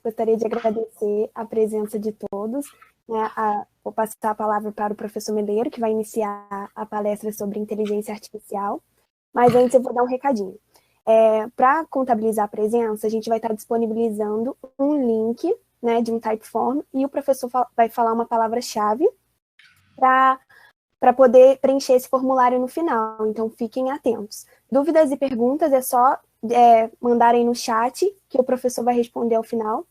Gostaria de agradecer a presença de todos. Né? Vou passar a palavra para o professor Meleiro, que vai iniciar a palestra sobre inteligência artificial. Mas antes eu vou dar um recadinho. Para contabilizar a presença, a gente vai estar disponibilizando um link, né, de um Typeform, e o professor vai falar uma palavra-chave para poder preencher esse formulário no final. Então, fiquem atentos. Dúvidas e perguntas é só mandarem no chat, que o professor vai responder ao final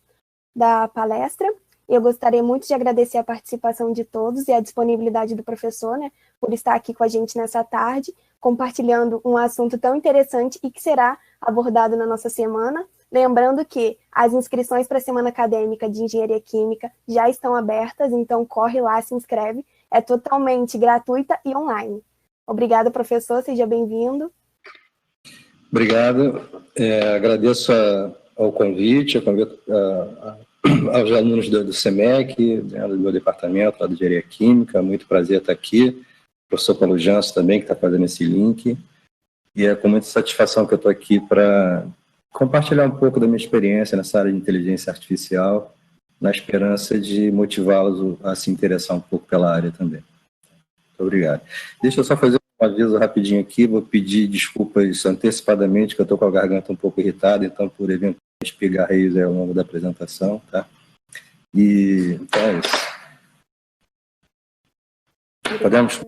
da palestra. Eu gostaria muito de agradecer a participação de todos e a disponibilidade do professor, né, por estar aqui com a gente nessa tarde, compartilhando um assunto tão interessante e que será abordado na nossa semana. Lembrando que as inscrições para a Semana Acadêmica de Engenharia Química já estão abertas, então corre lá, se inscreve. É totalmente gratuita e online. Obrigada, professor, seja bem-vindo. Obrigado. Agradeço ao convite, aos alunos do SEMEC, do meu departamento, lá do Engenharia Química. Muito prazer estar aqui. O professor Paulo Janso também, que está fazendo esse link. E é com muita satisfação que eu estou aqui para compartilhar um pouco da minha experiência nessa área de inteligência artificial, na esperança de motivá-los a se interessar um pouco pela área também. Muito obrigado. Deixa eu só fazer um aviso rapidinho aqui, vou pedir desculpas antecipadamente, que eu estou com a garganta um pouco irritada, então por eventualmente pigarreios ao longo da apresentação, tá? E então é isso. Podemos?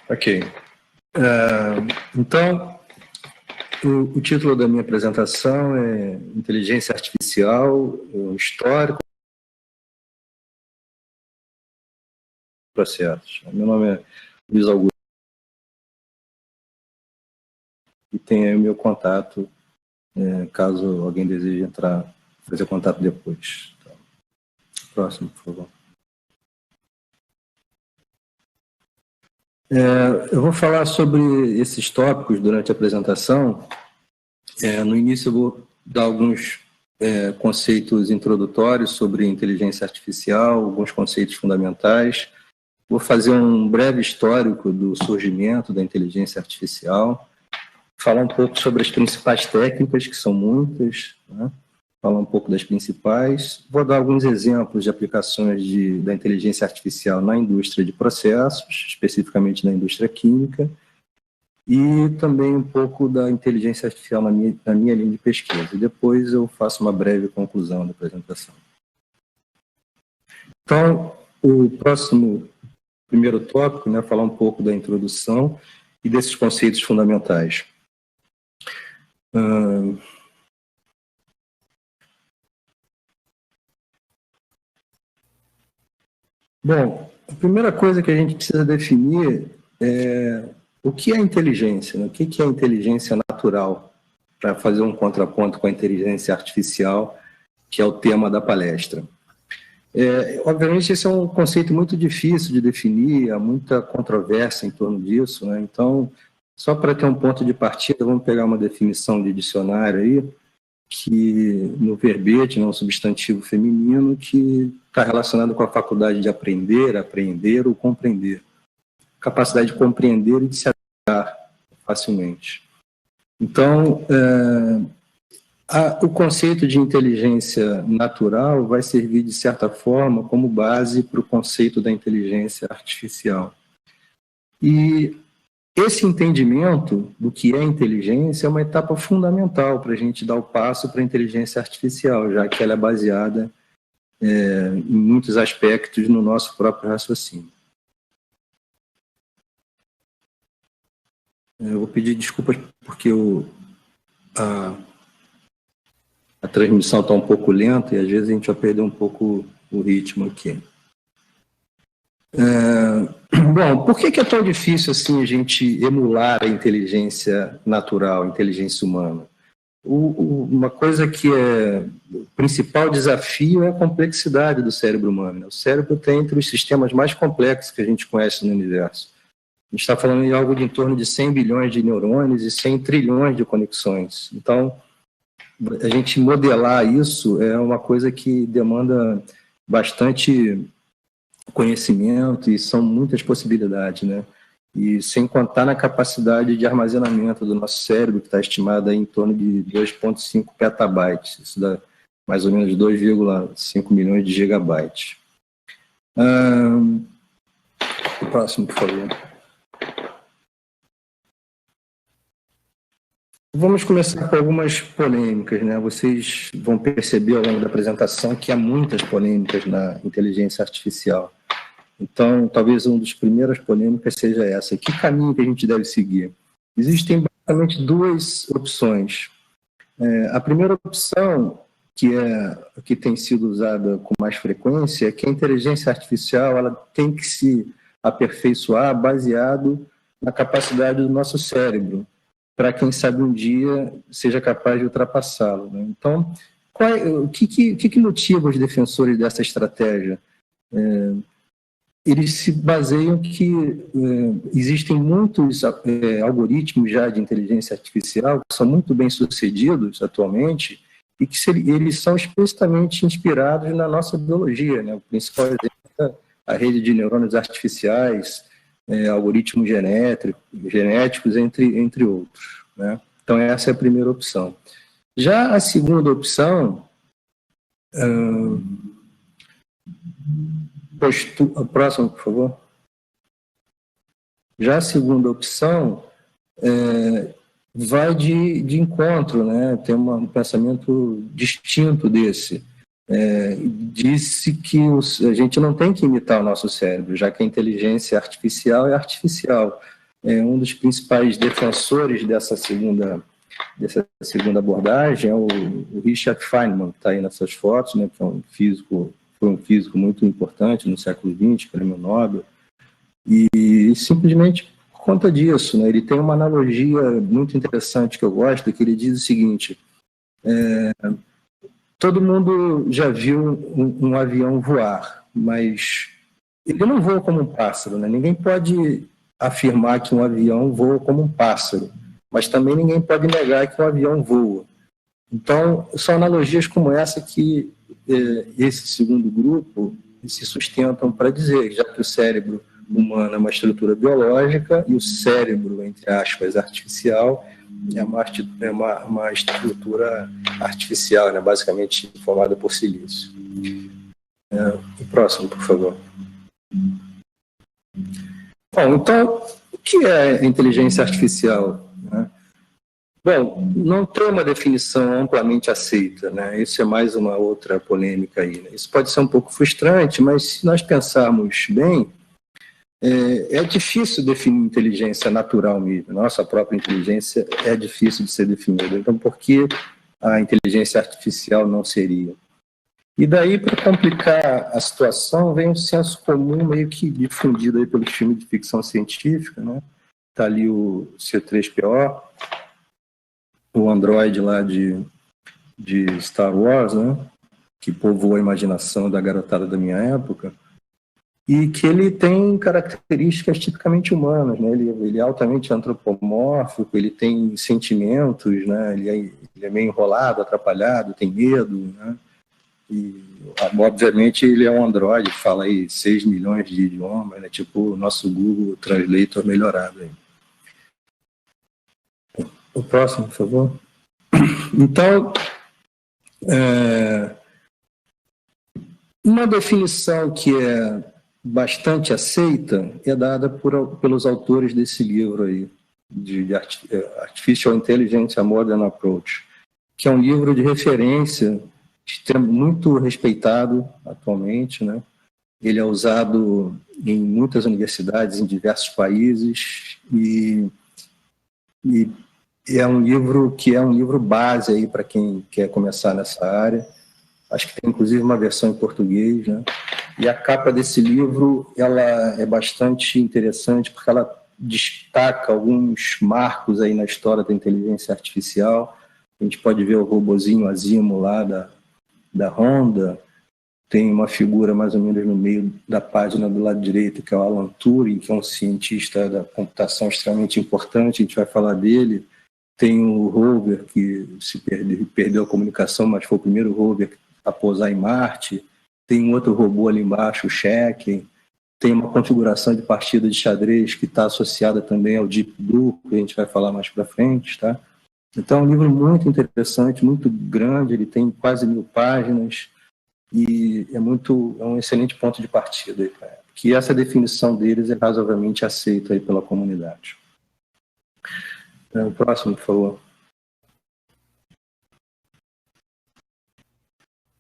Ok. Então, o título da minha apresentação é Inteligência Artificial, Histórico e Processos. Meu nome é Luiz Augusto e tem aí o meu contato, caso alguém deseje fazer contato depois. Então, próximo, por favor. Eu vou falar sobre esses tópicos durante a apresentação. No início eu vou dar alguns conceitos introdutórios sobre inteligência artificial, alguns conceitos fundamentais. Vou fazer um breve histórico do surgimento da inteligência artificial, falar um pouco sobre as principais técnicas, que são muitas, né? Falar um pouco das principais. Vou dar alguns exemplos de aplicações da inteligência artificial na indústria de processos, especificamente na indústria química, e também um pouco da inteligência artificial na minha linha de pesquisa. E depois eu faço uma breve conclusão da apresentação. Então, o primeiro tópico, né, falar um pouco da introdução e desses conceitos fundamentais. Bom, a primeira coisa que a gente precisa definir é o que é inteligência, né? O que é inteligência natural, para fazer um contraponto com a inteligência artificial, que é o tema da palestra. Obviamente, esse é um conceito muito difícil de definir, há muita controvérsia em torno disso, né? Então, só para ter um ponto de partida, vamos pegar uma definição de dicionário aí, que no verbete, né, um substantivo feminino, que está relacionado com a faculdade de aprender, apreender ou compreender. Capacidade de compreender e de se adaptar facilmente. Então, o conceito de inteligência natural vai servir, de certa forma, como base para o conceito da inteligência artificial. E esse entendimento do que é inteligência é uma etapa fundamental para a gente dar o passo para a inteligência artificial, já que ela é baseada em muitos aspectos no nosso próprio raciocínio. Eu vou pedir desculpas porque a transmissão está um pouco lenta e às vezes a gente vai perder um pouco o ritmo aqui. Bom, por que é tão difícil assim a gente emular a inteligência natural, a inteligência humana? Uma coisa que o principal desafio é a complexidade do cérebro humano. O cérebro está entre os sistemas mais complexos que a gente conhece no universo. gente está falando de algo de em torno de 100 bilhões de neurônios e 100 trilhões de conexões. Então, a gente modelar isso é uma coisa que demanda bastante conhecimento e são muitas possibilidades, né? E sem contar na capacidade de armazenamento do nosso cérebro, que está estimada em torno de 2,5 petabytes. Isso dá mais ou menos 2,5 milhões de gigabytes. O próximo, por favor. Vamos começar com algumas polêmicas, né? Vocês vão perceber ao longo da apresentação que há muitas polêmicas na inteligência artificial. Então, talvez uma das primeiras polêmicas seja essa. Que caminho que a gente deve seguir? Existem basicamente duas opções. A primeira opção, que tem sido usada com mais frequência, é que a inteligência artificial ela tem que se aperfeiçoar baseado na capacidade do nosso cérebro, para quem sabe um dia seja capaz de ultrapassá-lo, né? Então, o que motiva os defensores dessa estratégia? Eles se baseiam que existem muitos algoritmos já de inteligência artificial que são muito bem sucedidos atualmente e que eles são explicitamente inspirados na nossa biologia, né? O principal exemplo é a rede de neurônios artificiais, algoritmos genéticos, entre outros, né? Então, essa é a primeira opção. Já a segunda opção... a próxima, por favor. Já a segunda opção vai de encontro, né? Tem um pensamento distinto desse. Disse que a gente não tem que imitar o nosso cérebro, já que a inteligência artificial é artificial. Um dos principais defensores dessa segunda abordagem é o Richard Feynman, que está aí nessas fotos, né? Que é foi um físico muito importante no século XX, prêmio Nobel, e simplesmente por conta disso, né? Ele tem uma analogia muito interessante que eu gosto, que ele diz o seguinte: todo mundo já viu um avião voar, mas ele não voa como um pássaro, né? Ninguém pode afirmar que um avião voa como um pássaro, mas também ninguém pode negar que um avião voa. Então, são analogias como essa que esse segundo grupo se sustentam para dizer, já que o cérebro humano é uma estrutura biológica e o cérebro, entre aspas, artificial, é uma estrutura artificial, né, basicamente formada por silício. O próximo, por favor. Bom, então, o que é inteligência artificial, né? Bom, não tem uma definição amplamente aceita, né? Isso é mais uma outra polêmica aí, né? Isso pode ser um pouco frustrante, mas se nós pensarmos bem, é difícil definir inteligência natural mesmo. Nossa própria inteligência é difícil de ser definida. Então, por que a inteligência artificial não seria? E daí, para complicar a situação, vem um senso comum meio que difundido aí pelos filmes de ficção científica, né? Está ali o C-3PO, o androide lá de Star Wars, né? Que povoou a imaginação da garotada da minha época, e que ele tem características tipicamente humanas, né? Ele é altamente antropomórfico, ele tem sentimentos, né? Ele é meio enrolado, atrapalhado, tem medo, né? E, obviamente, ele é um androide, fala aí 6 milhões de idiomas, né? Tipo o nosso Google Translator melhorado aí. O próximo, por favor. Então, uma definição que é bastante aceita é dada pelos autores desse livro aí, de Artificial Intelligence, a Modern Approach, que é um livro de referência muito respeitado atualmente, né? Ele é usado em muitas universidades, em diversos países, e é um livro que é um livro base aí para quem quer começar nessa área. Acho que tem inclusive uma versão em português, né? E a capa desse livro, ela é bastante interessante porque ela destaca alguns marcos aí na história da inteligência artificial. A gente pode ver o robozinho Asimo lá da Honda, tem uma figura mais ou menos no meio da página do lado direito, que é o Alan Turing, que é um cientista da computação extremamente importante, a gente vai falar dele. Tem o rover, que perdeu a comunicação, mas foi o primeiro rover a pousar em Marte. Tem um outro robô ali embaixo, o Shek. Tem uma configuração de partida de xadrez que está associada também ao Deep Blue, que a gente vai falar mais para frente, tá? Então, é um livro muito interessante, muito grande, ele tem quase 1000 páginas e é um excelente ponto de partida aí, cara, que essa definição deles é razoavelmente aceita aí pela comunidade. O próximo, por favor.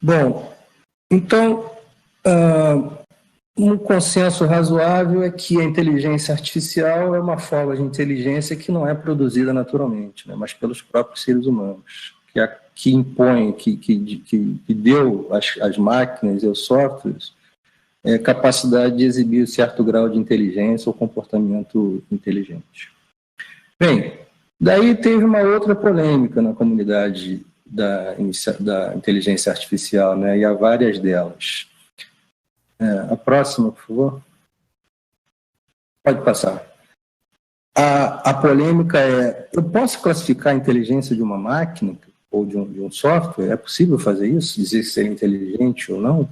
Bom, então, um consenso razoável é que a inteligência artificial é uma forma de inteligência que não é produzida naturalmente, né, mas pelos próprios seres humanos, que impõe, que deu às máquinas e aos softwares capacidade de exibir certo grau de inteligência ou comportamento inteligente. Bem, daí teve uma outra polêmica na comunidade da inteligência artificial, né, e há várias delas. A próxima, por favor. Pode passar. A polêmica é: eu posso classificar a inteligência de uma máquina ou de um software? É possível fazer isso? Dizer se é inteligente ou não?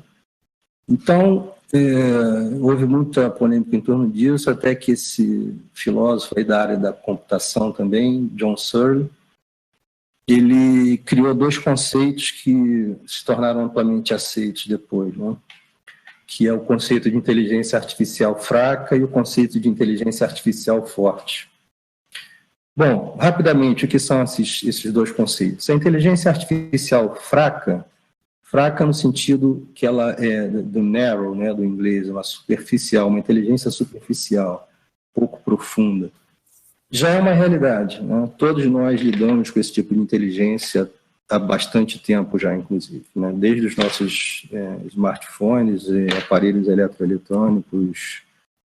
Então, houve muita polêmica em torno disso, até que esse filósofo aí da área da computação também, John Searle, ele criou 2 conceitos que se tornaram amplamente aceitos depois, né? Que é o conceito de inteligência artificial fraca e o conceito de inteligência artificial forte. Bom, rapidamente, o que são esses 2 conceitos? A inteligência artificial fraca no sentido que ela é do narrow, né, do inglês, uma superficial, uma inteligência superficial, pouco profunda. Já é uma realidade, né? Todos nós lidamos com esse tipo de inteligência há bastante tempo já, inclusive, né? Desde os nossos smartphones, aparelhos eletroeletrônicos,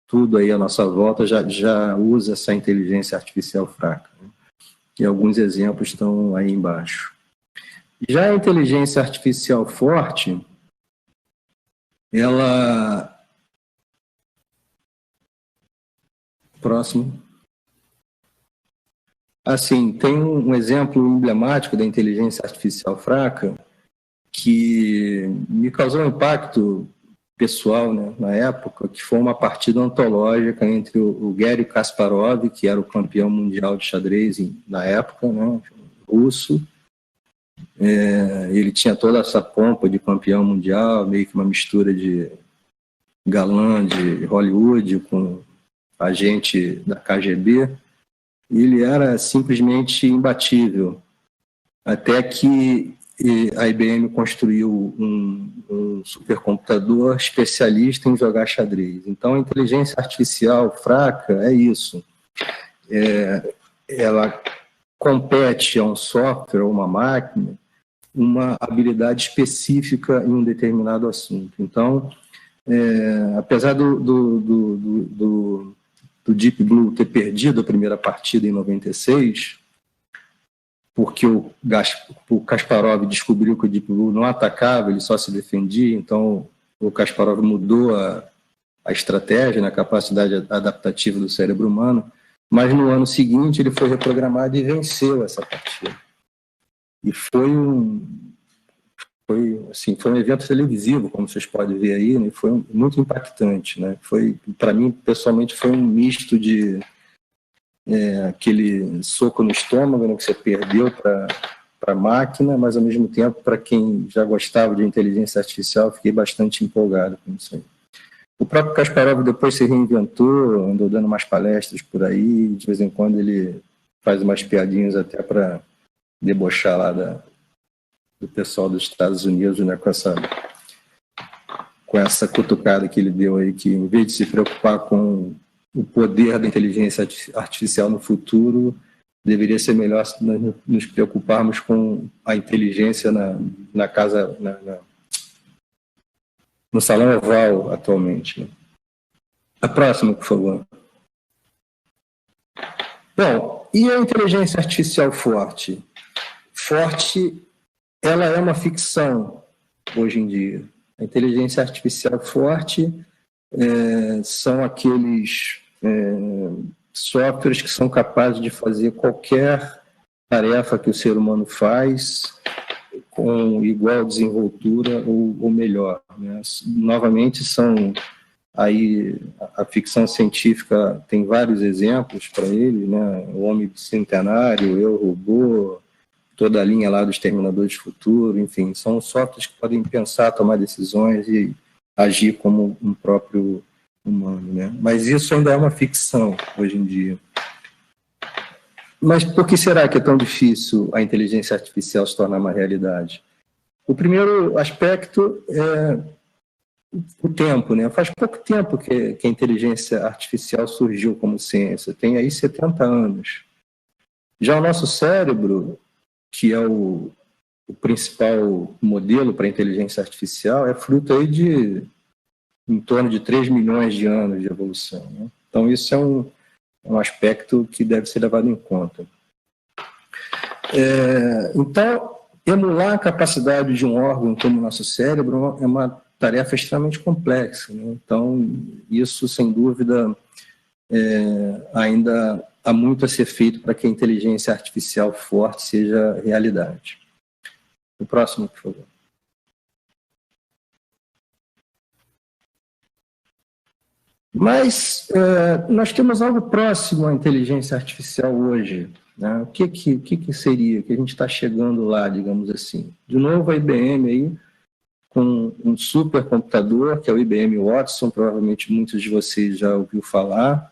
tudo aí à nossa volta já usa essa inteligência artificial fraca, né? E alguns exemplos estão aí embaixo. Já a inteligência artificial forte, ela... Próximo. Assim, tem um exemplo emblemático da inteligência artificial fraca que me causou um impacto pessoal, né, na época, que foi uma partida antológica entre o Garry Kasparov, que era o campeão mundial de xadrez na época, né, russo. Ele tinha toda essa pompa de campeão mundial, meio que uma mistura de galã de Hollywood com agente da KGB. Ele era simplesmente imbatível, até que a IBM construiu um supercomputador especialista em jogar xadrez. Então, a inteligência artificial fraca é isso. Ela compete a um software ou uma máquina uma habilidade específica em um determinado assunto. Então, apesar do Deep Blue ter perdido a primeira partida em 96, porque o Kasparov descobriu que o Deep Blue não atacava, ele só se defendia, então o Kasparov mudou a estratégia, a capacidade adaptativa do cérebro humano, mas no ano seguinte ele foi reprogramado e venceu essa partida. E foi um evento televisivo, como vocês podem ver aí, né? Foi muito impactante, né? Para mim, pessoalmente, foi um misto de aquele soco no estômago, né, que você perdeu para a máquina, mas, ao mesmo tempo, para quem já gostava de inteligência artificial, fiquei bastante empolgado com isso aí. O próprio Kasparov depois se reinventou, andou dando umas palestras por aí, de vez em quando ele faz umas piadinhas até para debochar lá do pessoal dos Estados Unidos, né, com essa cutucada que ele deu aí, que em vez de se preocupar com o poder da inteligência artificial no futuro, deveria ser melhor nos preocuparmos com a inteligência na casa, no Salão Oval atualmente, né? A próxima, por favor. Bom, e a inteligência artificial forte? Forte, ela é uma ficção hoje em dia. A inteligência artificial forte são aqueles softwares que são capazes de fazer qualquer tarefa que o ser humano faz com igual desenvoltura ou melhor, né? Novamente, aí a ficção científica tem vários exemplos para ele, né? O Homem Bicentenário, Eu, Robô, toda a linha lá do Exterminador de Futuro, enfim, são softwares que podem pensar, tomar decisões e agir como um próprio humano, né? Mas isso ainda é uma ficção hoje em dia. Mas por que será que é tão difícil a inteligência artificial se tornar uma realidade? O primeiro aspecto é o tempo, né? Faz pouco tempo que a inteligência artificial surgiu como ciência, tem aí 70 anos. Já o nosso cérebro, que é o principal modelo para a inteligência artificial, é fruto aí de em torno de 3 milhões de anos de evolução, né? Então, isso é um aspecto que deve ser levado em conta. Então, emular a capacidade de um órgão como o nosso cérebro é uma tarefa extremamente complexa, né? Então, isso, sem dúvida, ainda há muito a ser feito para que a inteligência artificial forte seja realidade. O próximo, por favor. Mas nós temos algo próximo à inteligência artificial hoje, né? O que seria que a gente está chegando lá, digamos assim? De novo, a IBM aí, com um supercomputador, que é o IBM Watson, provavelmente muitos de vocês já ouviram falar.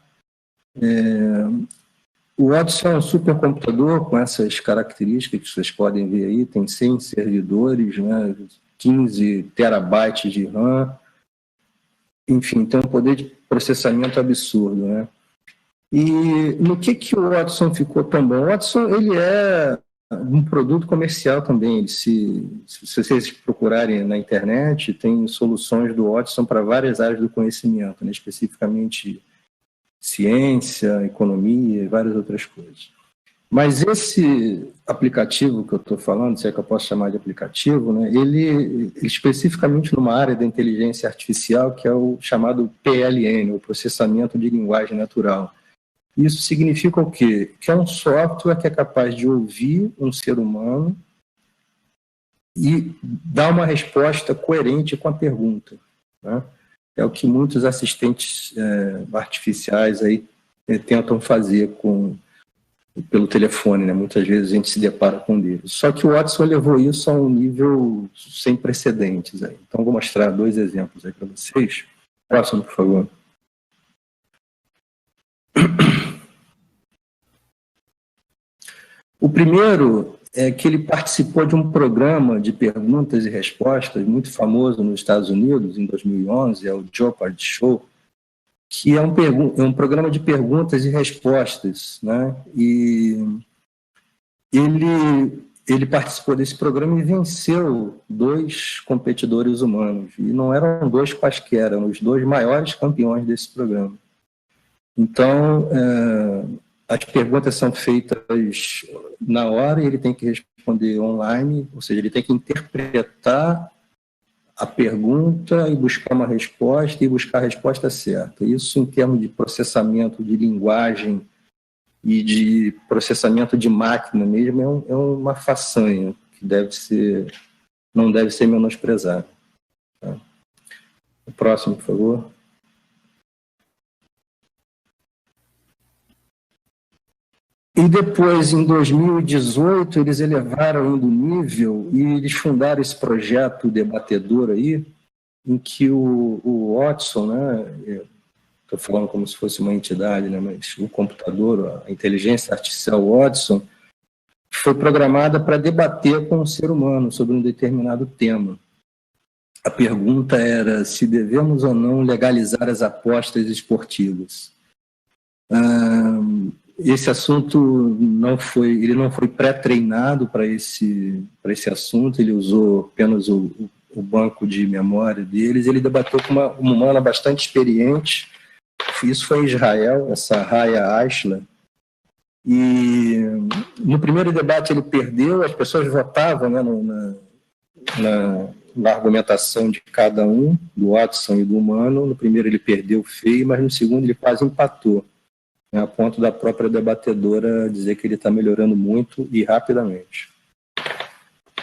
O Watson é um supercomputador com essas características que vocês podem ver aí, tem 100 servidores, né? 15 terabytes de RAM, enfim, tem um poder de processamento absurdo, né? E no que o Watson ficou tão bom? O Watson, ele é um produto comercial também. Se vocês procurarem na internet, tem soluções do Watson para várias áreas do conhecimento, né? Especificamente ciência, economia e várias outras coisas. Mas esse aplicativo que eu estou falando, se é que eu posso chamar de aplicativo, né, ele especificamente numa área da inteligência artificial, que é o chamado PLN, o processamento de linguagem natural. Isso significa o quê? Que é um software que é capaz de ouvir um ser humano e dar uma resposta coerente com a pergunta, né? É o que muitos assistentes artificiais aí tentam fazer pelo telefone, né? Muitas vezes a gente se depara com eles. Só que o Watson levou isso a um nível sem precedentes aí. Então, vou mostrar 2 exemplos aí para vocês. Próximo, por favor. O primeiro é que ele participou de um programa de perguntas e respostas muito famoso nos Estados Unidos, em 2011, é o Jeopardy Show, que é um programa de perguntas e respostas, né? E ele participou desse programa e venceu 2 competidores humanos. E não eram 2 quaisquer, eram os 2 maiores campeões desse programa. Então, as perguntas são feitas na hora e ele tem que responder online, ou seja, ele tem que interpretar a pergunta e buscar uma resposta e buscar a resposta certa. Isso, em termos de processamento de linguagem e de processamento de máquina mesmo, é uma façanha que não deve ser menosprezada. Tá? O próximo, por favor. E depois, em 2018, eles elevaram ainda o nível e eles fundaram esse projeto debatedor aí, em que o Watson, né, estou falando como se fosse uma entidade, né, mas o computador, a inteligência artificial Watson, foi programada para debater com o ser humano sobre um determinado tema. A pergunta era se devemos ou não legalizar as apostas esportivas. Esse assunto não foi pré-treinado para esse assunto, ele usou apenas o banco de memória deles, ele debateu com uma humana bastante experiente. Isso foi em Israel, essa Raya Aishla, e no primeiro debate ele perdeu, as pessoas votavam, né, na argumentação de cada um, do Watson e do humano. No primeiro ele perdeu feio, mas no segundo ele quase empatou, né, a ponto da própria debatedora dizer que ele está melhorando muito e rapidamente.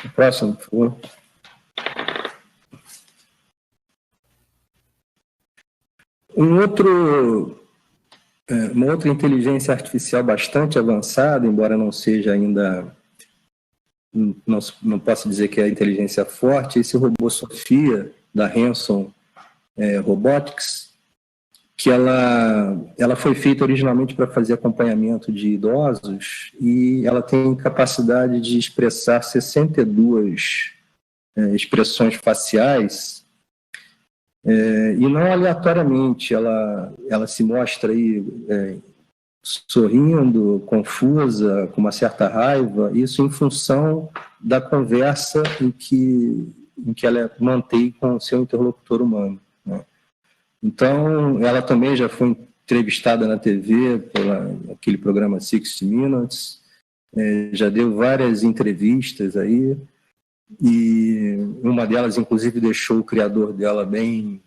O próximo, por favor. Uma outra inteligência artificial bastante avançada, embora não seja ainda, não posso dizer que é a inteligência forte, esse robô Sofia, da Hanson Robotics, que ela foi feita originalmente para fazer acompanhamento de idosos, e ela tem capacidade de expressar 62 expressões faciais, e não aleatoriamente. Ela se mostra aí sorrindo, confusa, com uma certa raiva, isso em função da conversa em que ela mantém com o seu interlocutor humano, né? Então, ela também já foi entrevistada na TV, por aquele programa 60 Minutes, já deu várias entrevistas aí, e uma delas, inclusive, deixou o criador dela bem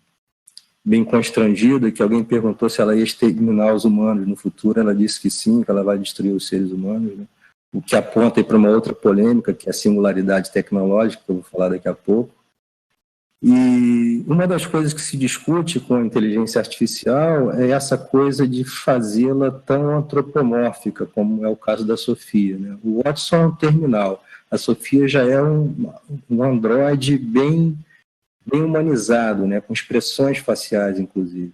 constrangida, que alguém perguntou se ela ia exterminar os humanos no futuro. Ela disse que sim, que ela vai destruir os seres humanos, né? O que aponta para uma outra polêmica, que é a singularidade tecnológica, que eu vou falar daqui a pouco. E uma das coisas que se discute com a inteligência artificial é essa coisa de fazê-la tão antropomórfica, como é o caso da Sofia, né? O Watson é um terminal, a Sofia já é um androide bem humanizado, né, com expressões faciais, inclusive.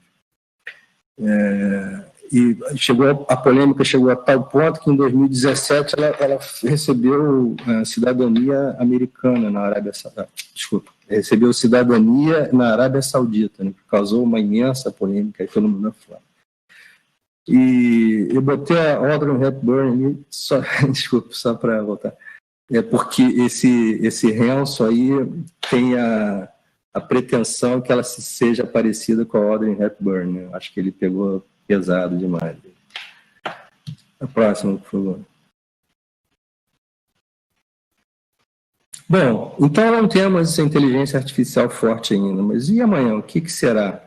E a polêmica chegou a tal ponto que em 2017 ela recebeu a cidadania americana na Arábia Saudita. Recebeu cidadania na Arábia Saudita, né, que causou uma imensa polêmica aí pelo mundo afora. E eu botei a Audrey Hepburn, só para voltar, porque esse Hanson aí tem a pretensão que ela seja parecida com a Audrey Hepburn, né? Acho que ele pegou pesado demais. A próxima, por favor. Bom, então não temos essa inteligência artificial forte ainda, mas e amanhã? O que será?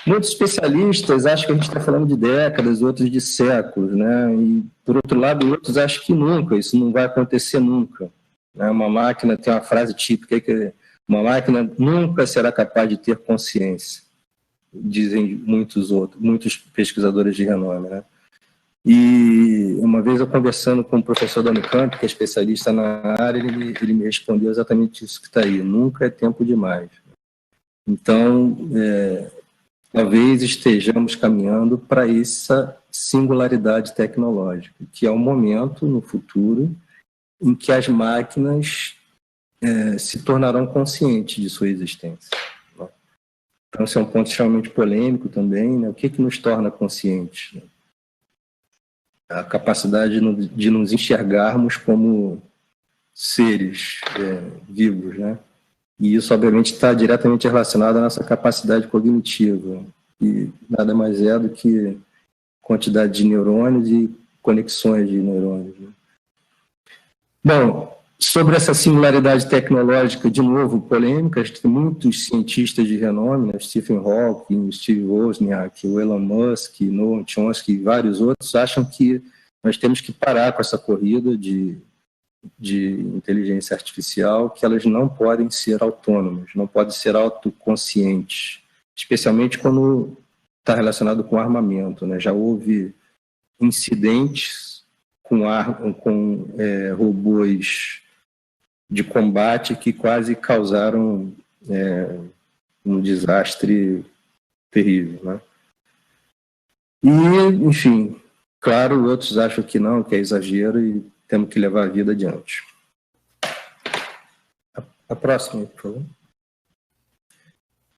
Muitos especialistas acham que a gente está falando de décadas, outros de séculos, né? E, por outro lado, outros acham que nunca, isso não vai acontecer nunca, né? Uma máquina, tem uma frase típica que uma máquina nunca será capaz de ter consciência, dizem muitos pesquisadores de renome, né? E uma vez eu conversando com um professor da Unicamp, que é especialista na área, ele me respondeu exatamente isso que está aí: nunca é tempo demais. Então, talvez estejamos caminhando para essa singularidade tecnológica, que é um momento no futuro em que as máquinas se tornarão conscientes de sua existência, né? Então, esse é um ponto extremamente polêmico também, né? O que nos torna conscientes, né? A capacidade de nos enxergarmos como seres vivos, né? E isso, obviamente, está diretamente relacionado à nossa capacidade cognitiva, e nada mais é do que quantidade de neurônios e conexões de neurônios, né? Bom, sobre essa singularidade tecnológica, de novo, polêmica, tem muitos cientistas de renome, né? Stephen Hawking, Steve Wozniak, o Elon Musk, Noam Chomsky e vários outros, acham que nós temos que parar com essa corrida de inteligência artificial, que elas não podem ser autônomas, não podem ser autoconscientes, especialmente quando está relacionado com armamento, né? Já houve incidentes com robôs de combate que quase causaram um desastre terrível, né? E, enfim, claro, outros acham que não, que é exagero e temos que levar a vida adiante. A próxima, por favor.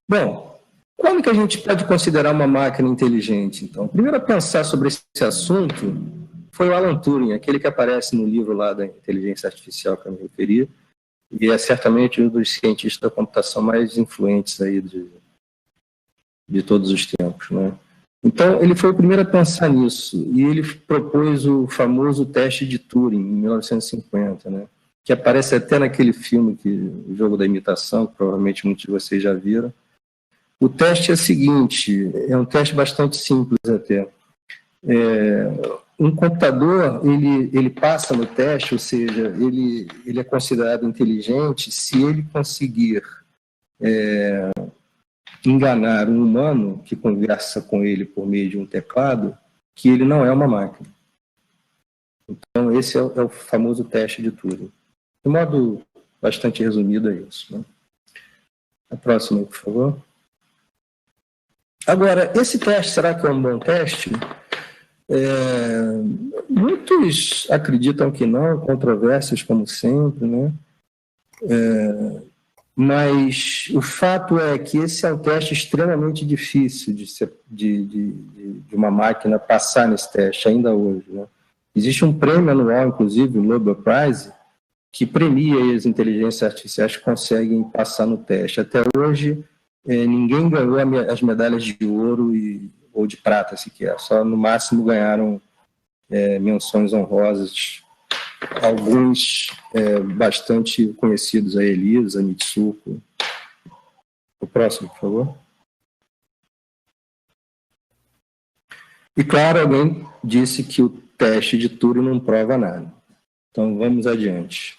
Bom, como que a gente pode considerar uma máquina inteligente, então? Primeiro a pensar sobre esse assunto foi o Alan Turing, aquele que aparece no livro lá da inteligência artificial que eu me referi, e é certamente um dos cientistas da computação mais influentes aí de todos os tempos, né? Então, ele foi o primeiro a pensar nisso, e ele propôs o famoso teste de Turing, em 1950, né? que aparece até naquele filme, o Jogo da Imitação, que provavelmente muitos de vocês já viram. O teste é o seguinte, é um teste bastante simples até. Um computador, ele passa no teste, ou seja, ele é considerado inteligente se ele conseguir enganar um humano que conversa com ele por meio de um teclado, que ele não é uma máquina. Então, esse é o famoso teste de Turing. De modo bastante resumido, é isso, né? A próxima, por favor. Agora, esse teste, será que é um bom teste? Muitos acreditam que não, controvérsias como sempre, né? Mas o fato é que esse é um teste extremamente difícil de uma máquina passar nesse teste, ainda hoje, né? Existe um prêmio anual, inclusive, o Nobel Prize, que premia as inteligências artificiais que conseguem passar no teste. Até hoje, ninguém ganhou as medalhas de ouro ou de prata sequer, só no máximo ganharam menções honrosas, alguns bastante conhecidos, a Elisa, a Mitsuko. O próximo, por favor. E claro, alguém disse que o teste de Turing não prova nada. Então vamos adiante.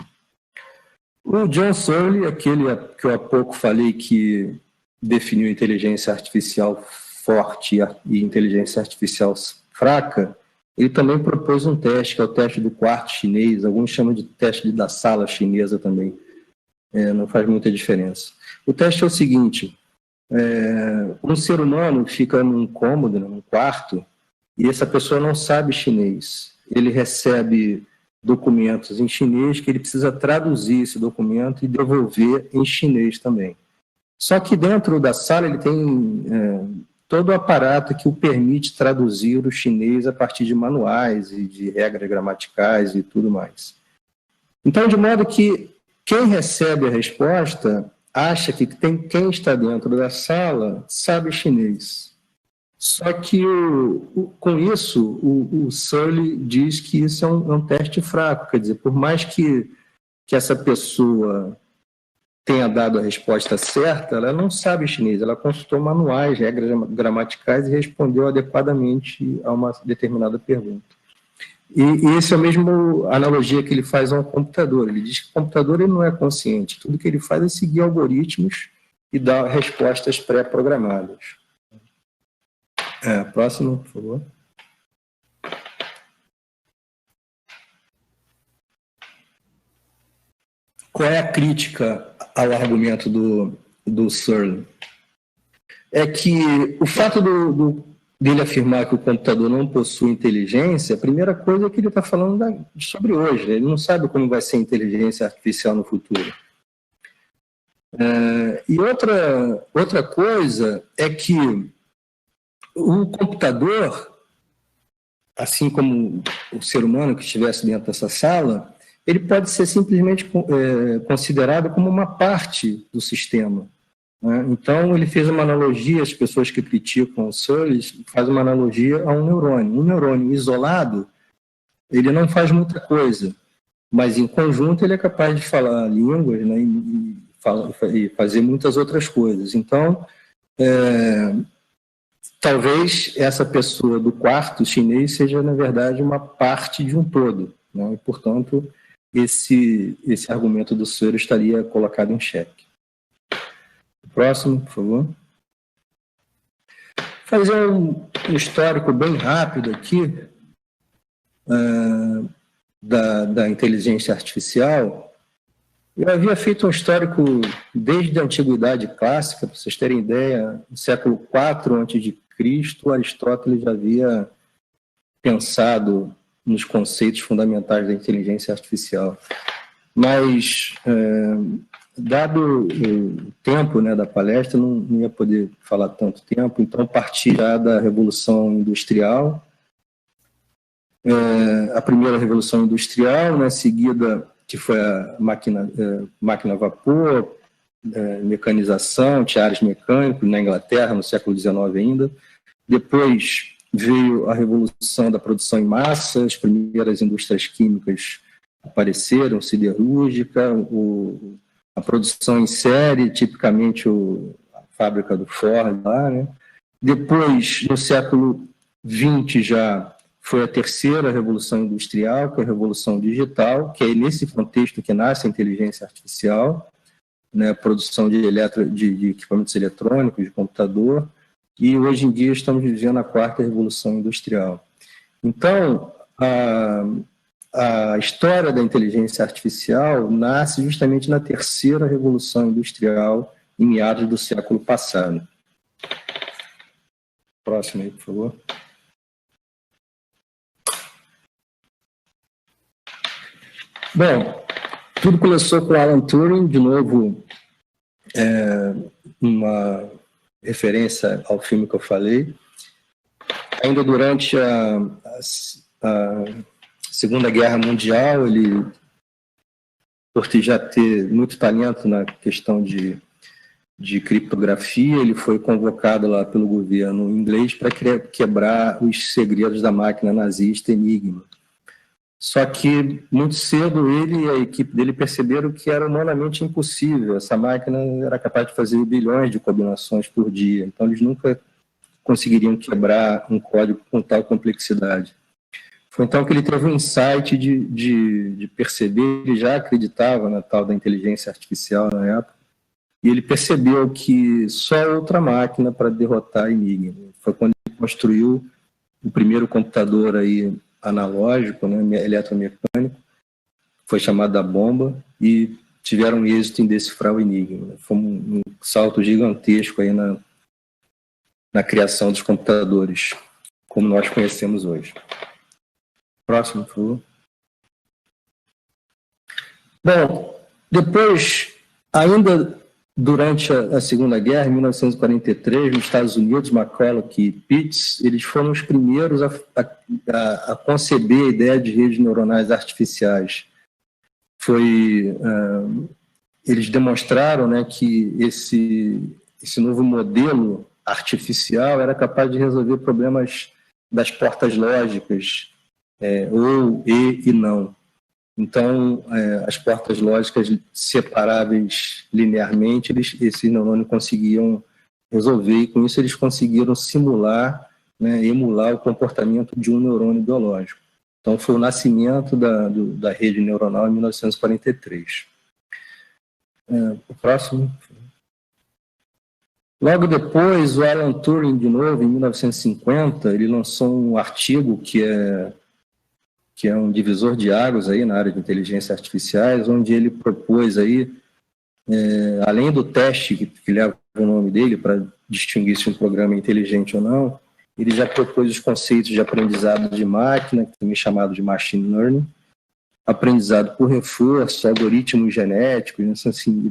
O John Searle, aquele que eu há pouco falei que definiu inteligência artificial forte e inteligência artificial fraca, ele também propôs um teste, que é o teste do quarto chinês, alguns chamam de teste da sala chinesa também, não faz muita diferença. O teste é o seguinte, um ser humano fica num cômodo, num quarto, e essa pessoa não sabe chinês. Ele recebe documentos em chinês que ele precisa traduzir esse documento e devolver em chinês também. Só que dentro da sala ele tem todo o aparato que o permite traduzir o chinês a partir de manuais e de regras gramaticais e tudo mais. Então, de modo que quem recebe a resposta acha que quem está dentro da sala sabe chinês. Só que, com isso, o Searle diz que isso é um teste fraco. Quer dizer, por mais que essa pessoa tenha dado a resposta certa, ela não sabe chinês, ela consultou manuais, regras gramaticais e respondeu adequadamente a uma determinada pergunta. E essa é a mesma analogia que ele faz a um computador. Ele diz que o computador ele não é consciente, tudo que ele faz é seguir algoritmos e dar respostas pré-programadas. Próximo, por favor. Qual é a crítica ao argumento do Searle? É que o fato dele afirmar que o computador não possui inteligência, a primeira coisa é que ele está falando sobre hoje. Ele não sabe como vai ser a inteligência artificial no futuro. E outra coisa é que o computador, assim como o ser humano que estivesse dentro dessa sala, ele pode ser simplesmente considerado como uma parte do sistema, né? Então, ele fez uma analogia, as pessoas que criticam o Searle fazem uma analogia a um neurônio. Um neurônio isolado, ele não faz muita coisa, mas em conjunto ele é capaz de falar línguas, né, e fazer muitas outras coisas. Então, talvez essa pessoa do quarto chinês seja, na verdade, uma parte de um todo, né? E, portanto, esse argumento do Searle estaria colocado em xeque. Próximo, por favor. Fazer um histórico bem rápido aqui da inteligência artificial. Eu havia feito um histórico desde a Antiguidade Clássica, para vocês terem ideia, no século IV a.C., Aristóteles já havia pensado nos conceitos fundamentais da inteligência artificial. Mas, dado o tempo, né, da palestra, não ia poder falar tanto tempo, então parti já da Revolução Industrial, a primeira Revolução Industrial, né, seguida, que foi a máquina a vapor, mecanização, tiares mecânicos, na Inglaterra, no século XIX ainda. Depois veio a revolução da produção em massa, as primeiras indústrias químicas apareceram, siderúrgica, a produção em série, tipicamente a fábrica do Ford lá, né? Depois, no século XX, já foi a terceira revolução industrial, que é a revolução digital, que é nesse contexto que nasce a inteligência artificial, né? A produção de equipamentos eletrônicos, de computador, e hoje em dia estamos vivendo a quarta revolução industrial. Então, a história da inteligência artificial nasce justamente na terceira revolução industrial, em meados do século passado. Próximo aí, por favor. Bom, tudo começou com Alan Turing, de novo, uma referência ao filme que eu falei. Ainda durante a Segunda Guerra Mundial, ele, por já ter muito talento na questão de criptografia, ele foi convocado lá pelo governo inglês para quebrar os segredos da máquina nazista Enigma. Só que, muito cedo, ele e a equipe dele perceberam que era humanamente impossível. Essa máquina era capaz de fazer bilhões de combinações por dia. Então, eles nunca conseguiriam quebrar um código com tal complexidade. Foi então que ele teve um insight de perceber, ele já acreditava na tal da inteligência artificial na época, e ele percebeu que só outra máquina para derrotar a Enigma. Foi quando ele construiu o primeiro computador aí analógico, né, eletromecânico, foi chamado da bomba, e tiveram êxito em decifrar o Enigma. Foi um salto gigantesco aí na criação dos computadores, como nós conhecemos hoje. Próximo, por favor. Bom, depois, ainda durante a Segunda Guerra, em 1943, nos Estados Unidos, McCulloch e Pitts, eles foram os primeiros a conceber a ideia de redes neuronais artificiais. Eles demonstraram, né, que esse novo modelo artificial era capaz de resolver problemas das portas lógicas, ou, e não. Então, as portas lógicas separáveis linearmente, esses neurônios conseguiam resolver, e com isso eles conseguiram simular, né, emular o comportamento de um neurônio biológico. Então, foi o nascimento da rede neuronal em 1943. O próximo. Logo depois, o Alan Turing, de novo, em 1950, ele lançou um artigo que é um divisor de águas aí na área de inteligência artificiais, onde ele propôs aí, além do teste que leva o nome dele para distinguir se um programa é inteligente ou não, ele já propôs os conceitos de aprendizado de máquina, também chamado de machine learning, aprendizado por reforço, algoritmos genéticos, assim,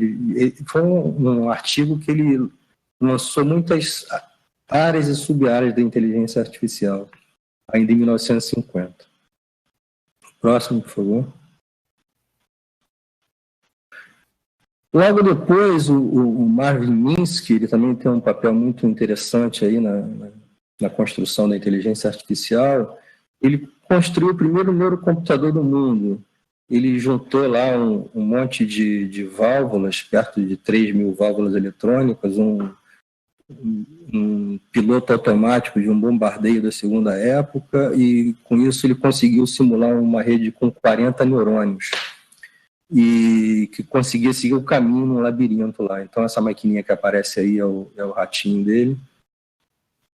foi um artigo que ele lançou muitas áreas e sub-áreas da inteligência artificial, ainda em 1950. Próximo, por favor. Logo depois, o Marvin Minsky, ele também tem um papel muito interessante aí na construção da inteligência artificial. Ele construiu o primeiro neurocomputador do mundo. Ele juntou lá um monte de válvulas, perto de 3.000 válvulas eletrônicas, um piloto automático de um bombardeio da segunda época, e com isso ele conseguiu simular uma rede com 40 neurônios e que conseguia seguir o caminho no labirinto lá. Então essa maquininha que aparece aí é o ratinho dele,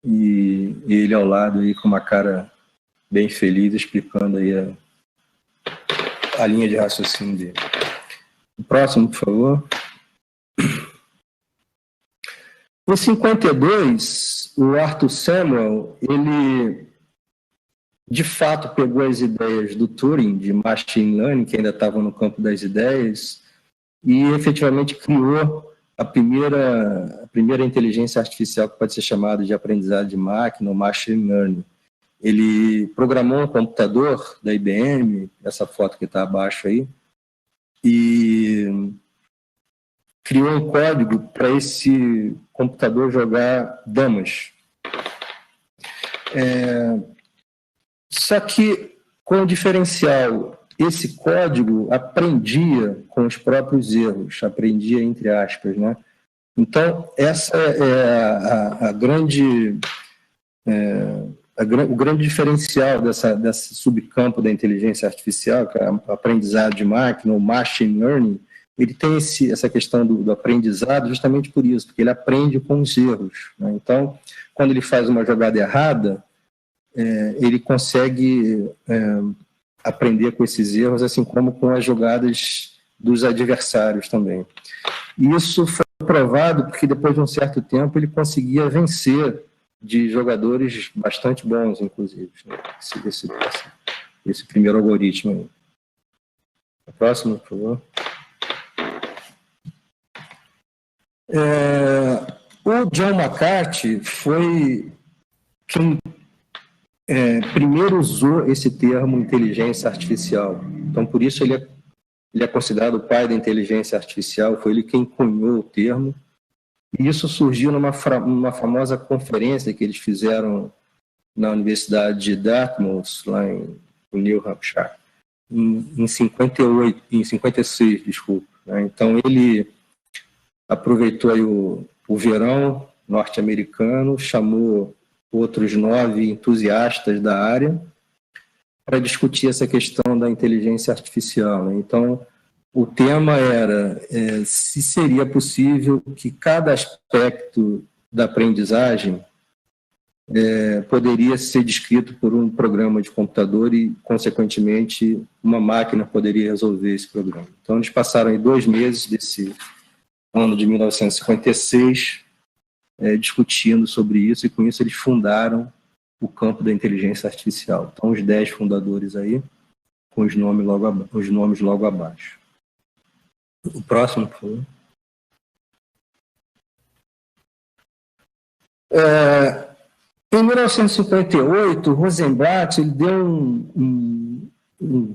e ele ao lado aí com uma cara bem feliz explicando aí a linha de raciocínio dele. O próximo, por favor. Em 52, o Arthur Samuel, ele de fato pegou as ideias do Turing, de machine learning, que ainda estavam no campo das ideias, e efetivamente criou a primeira inteligência artificial que pode ser chamada de aprendizado de máquina, ou machine learning. Ele programou um computador da IBM, essa foto que está abaixo aí, e criou um código para esse computador jogar damas. Só que, com o diferencial, esse código aprendia com os próprios erros, aprendia entre aspas, né? Então, essa é o grande diferencial desse subcampo da inteligência artificial, que é o aprendizado de máquina, o machine learning. Ele tem essa questão do aprendizado justamente por isso, porque ele aprende com os erros, né? Então, quando ele faz uma jogada errada, ele consegue aprender com esses erros, assim como com as jogadas dos adversários também. E isso foi provado porque depois de um certo tempo ele conseguia vencer de jogadores bastante bons, inclusive, né? Esse primeiro algoritmo aí. A próxima, por favor. O John McCarthy foi quem primeiro usou esse termo inteligência artificial. Então, por isso ele é considerado o pai da inteligência artificial, foi ele quem cunhou o termo. E isso surgiu numa famosa conferência que eles fizeram na Universidade de Dartmouth, lá em New Hampshire, em 56, desculpa, né? Então, ele aproveitou aí o verão norte-americano, chamou outros 9 entusiastas da área para discutir essa questão da inteligência artificial, né? Então, o tema era se seria possível que cada aspecto da aprendizagem poderia ser descrito por um programa de computador e, consequentemente, uma máquina poderia resolver esse programa. Então, eles passaram aí 2 meses desse ano de 1956 discutindo sobre isso, e com isso eles fundaram o campo da inteligência artificial. Então, os 10 fundadores aí, com os nomes logo abaixo. O próximo, por favor. Em 1958, Rosenblatt ele deu um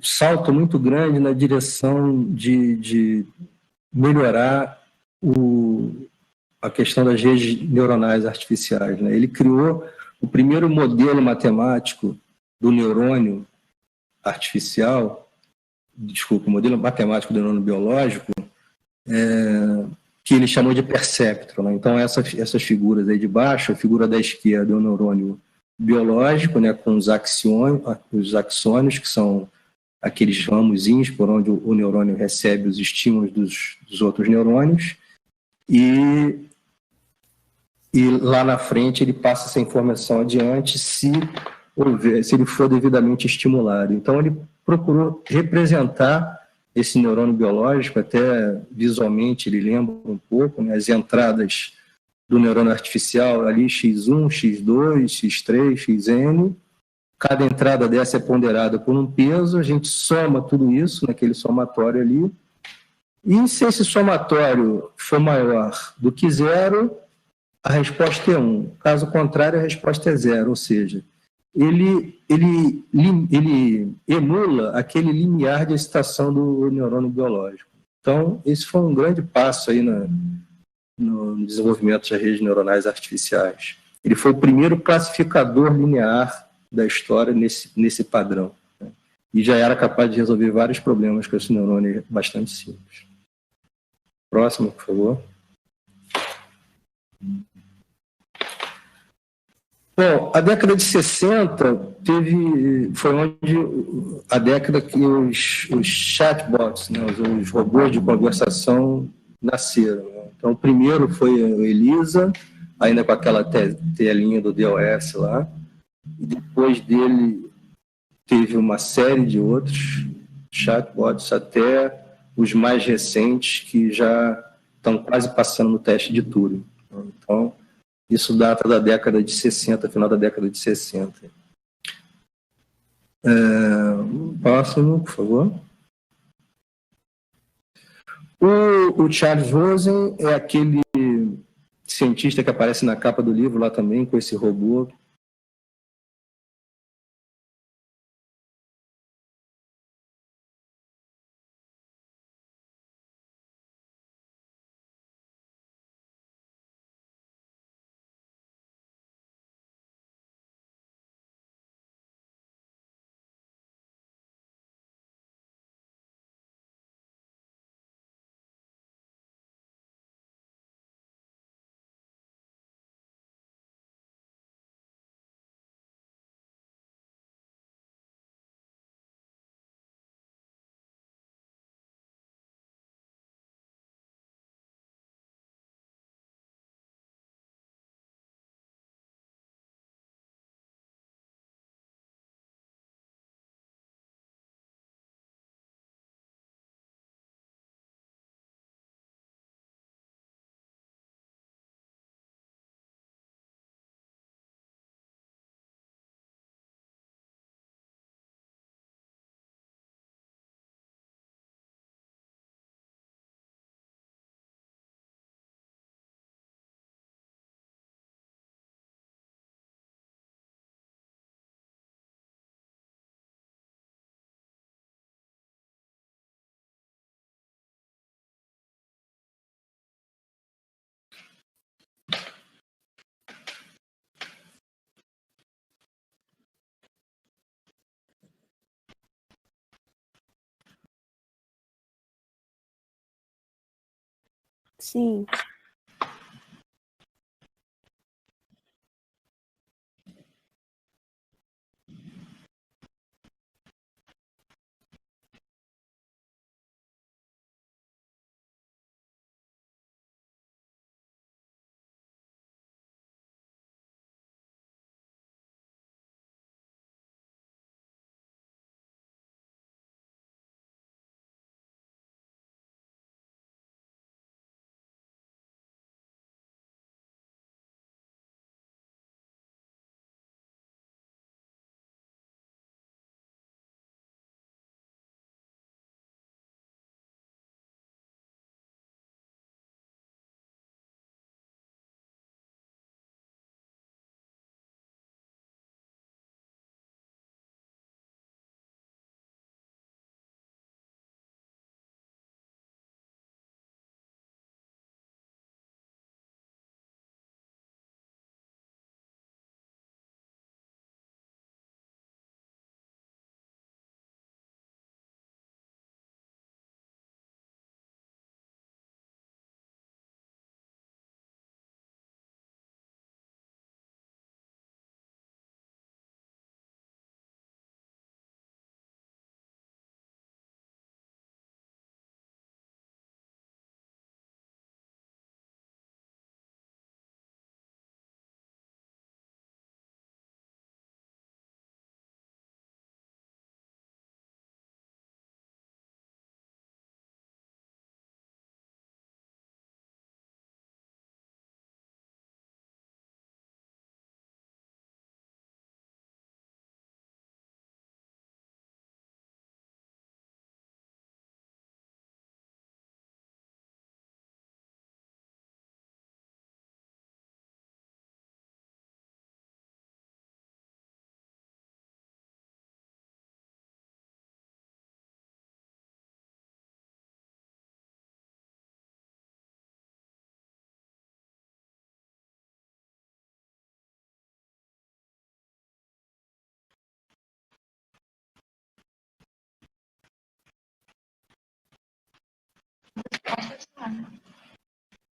salto muito grande na direção de melhorar a questão das redes neuronais artificiais, né? Ele criou o primeiro modelo matemático do neurônio artificial, o modelo matemático do neurônio biológico, que ele chamou de perceptron, né? Então, essas figuras aí de baixo, a figura da esquerda é o neurônio biológico, né, com os axônios, que são aqueles ramozinhos por onde o neurônio recebe os estímulos dos outros neurônios, e lá na frente ele passa essa informação adiante se ele for devidamente estimulado. Então, ele procurou representar esse neurônio biológico, até visualmente ele lembra um pouco, né, as entradas do neurônio artificial, ali x1, x2, x3, xn. Cada entrada dessa é ponderada por um peso, a gente soma tudo isso naquele somatório ali, e se esse somatório for maior do que 0, a resposta é 1. Caso contrário, a resposta é 0, ou seja, ele emula aquele limiar de excitação do neurônio biológico. Então, esse foi um grande passo aí no desenvolvimento das redes neuronais artificiais. Ele foi o primeiro classificador linear da história nesse padrão, né? E já era capaz de resolver vários problemas com esse neurônio bastante simples. Próximo, por favor. Bom, a década de 60 foi onde a década que os chatbots, né, os robôs de conversação, nasceram, né? Então, o primeiro foi o Elisa, ainda com aquela telinha do DOS lá, e depois dele teve uma série de outros chatbots, até os mais recentes, que já estão quase passando no teste de Turing. Então, isso data da década de 60, final da década de 60. Próximo, por favor. O Charles Rosen é aquele cientista que aparece na capa do livro lá também, com esse robô Sim.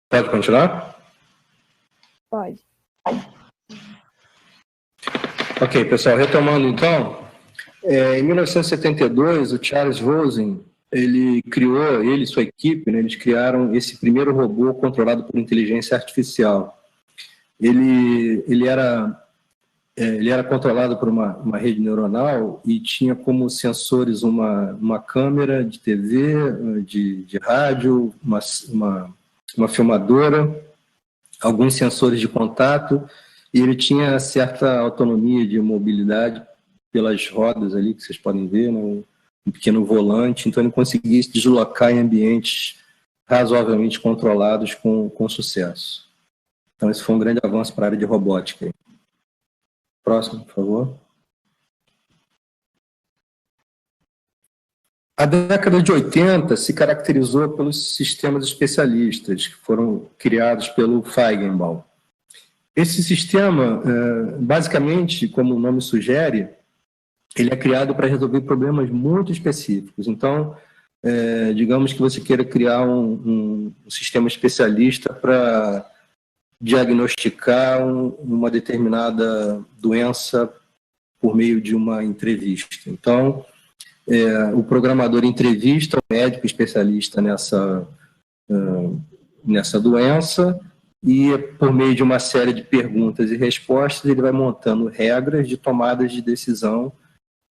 Pode continuar? Pode. Ok, pessoal, retomando então, em 1972, o Charles Rosen, ele e sua equipe, né, eles criaram esse primeiro robô controlado por inteligência artificial. Ele era controlado por uma rede neuronal e tinha como sensores uma câmera de TV, de rádio, uma filmadora, alguns sensores de contato, e ele tinha certa autonomia de mobilidade pelas rodas ali, que vocês podem ver, né? Um pequeno volante, então ele conseguia se deslocar em ambientes razoavelmente controlados com sucesso. Então esse foi um grande avanço para a área de robótica. Próximo, por favor. A década de 80 se caracterizou pelos sistemas especialistas, que foram criados pelo Feigenbaum. Esse sistema, basicamente, como o nome sugere, ele é criado para resolver problemas muito específicos. Então, digamos que você queira criar um sistema especialista para diagnosticar uma determinada doença por meio de uma entrevista. Então, o programador entrevista o médico especialista nessa doença e, por meio de uma série de perguntas e respostas, ele vai montando regras de tomadas de decisão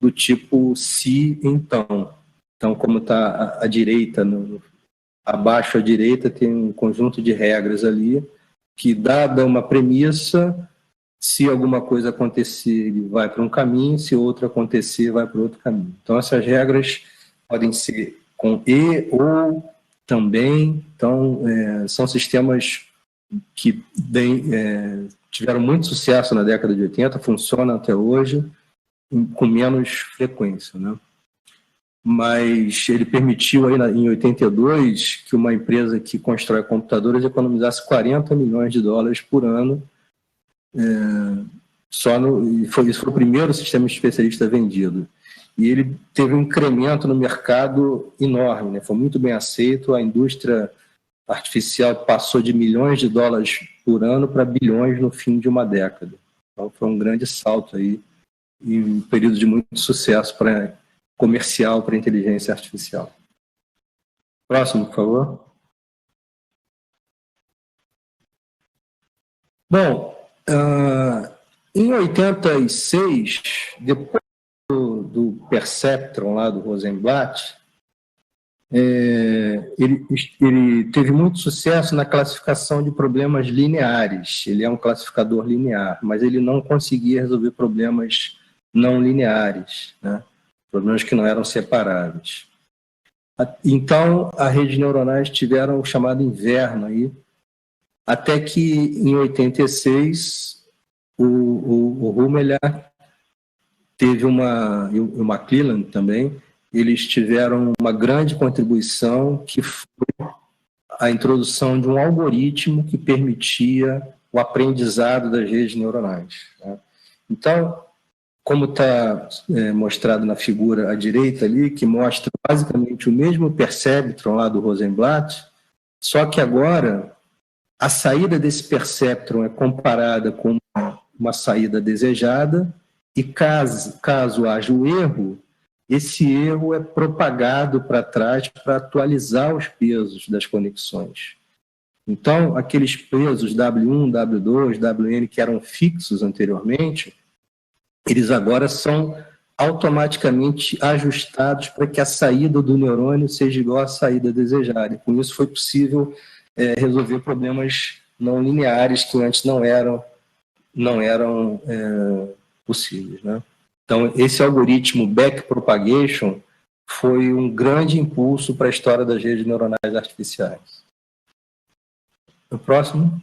do tipo se, então. Então, como está à direita, abaixo à direita, tem um conjunto de regras ali que, dada uma premissa, se alguma coisa acontecer, ele vai para um caminho, se outra acontecer, vai para outro caminho. Então, essas regras podem ser com e, ou, também. Então, são sistemas que tiveram muito sucesso na década de 80, funcionam até hoje, com menos frequência, né? Mas ele permitiu, aí, em 82, que uma empresa que constrói computadores economizasse 40 milhões de dólares por ano. Isso foi o primeiro sistema especialista vendido. E ele teve um incremento no mercado enorme, né? Foi muito bem aceito, a indústria artificial passou de milhões de dólares por ano para bilhões no fim de uma década. Então, foi um grande salto aí e um período de muito sucesso comercial para a inteligência artificial. Próximo, por favor. Bom, em 86, depois do perceptron lá do Rosenblatt, ele teve muito sucesso na classificação de problemas lineares. Ele é um classificador linear, mas ele não conseguia resolver problemas não lineares, né? Problemas que não eram separáveis. Então, as redes neuronais tiveram o chamado inverno aí, até que em 86 o Rumeler teve e o McClelland também, eles tiveram uma grande contribuição, que foi a introdução de um algoritmo que permitia o aprendizado das redes neuronais, né? Então, como está mostrado na figura à direita ali, que mostra basicamente o mesmo perceptron lá do Rosenblatt, só que agora a saída desse perceptron é comparada com uma saída desejada, e caso haja o erro, esse erro é propagado para trás para atualizar os pesos das conexões. Então, aqueles pesos W1, W2, Wn que eram fixos anteriormente, eles agora são automaticamente ajustados para que a saída do neurônio seja igual à saída desejada. E com isso foi possível resolver problemas não lineares que antes não eram possíveis, né? Então, esse algoritmo backpropagation foi um grande impulso para a história das redes neuronais artificiais. O próximo.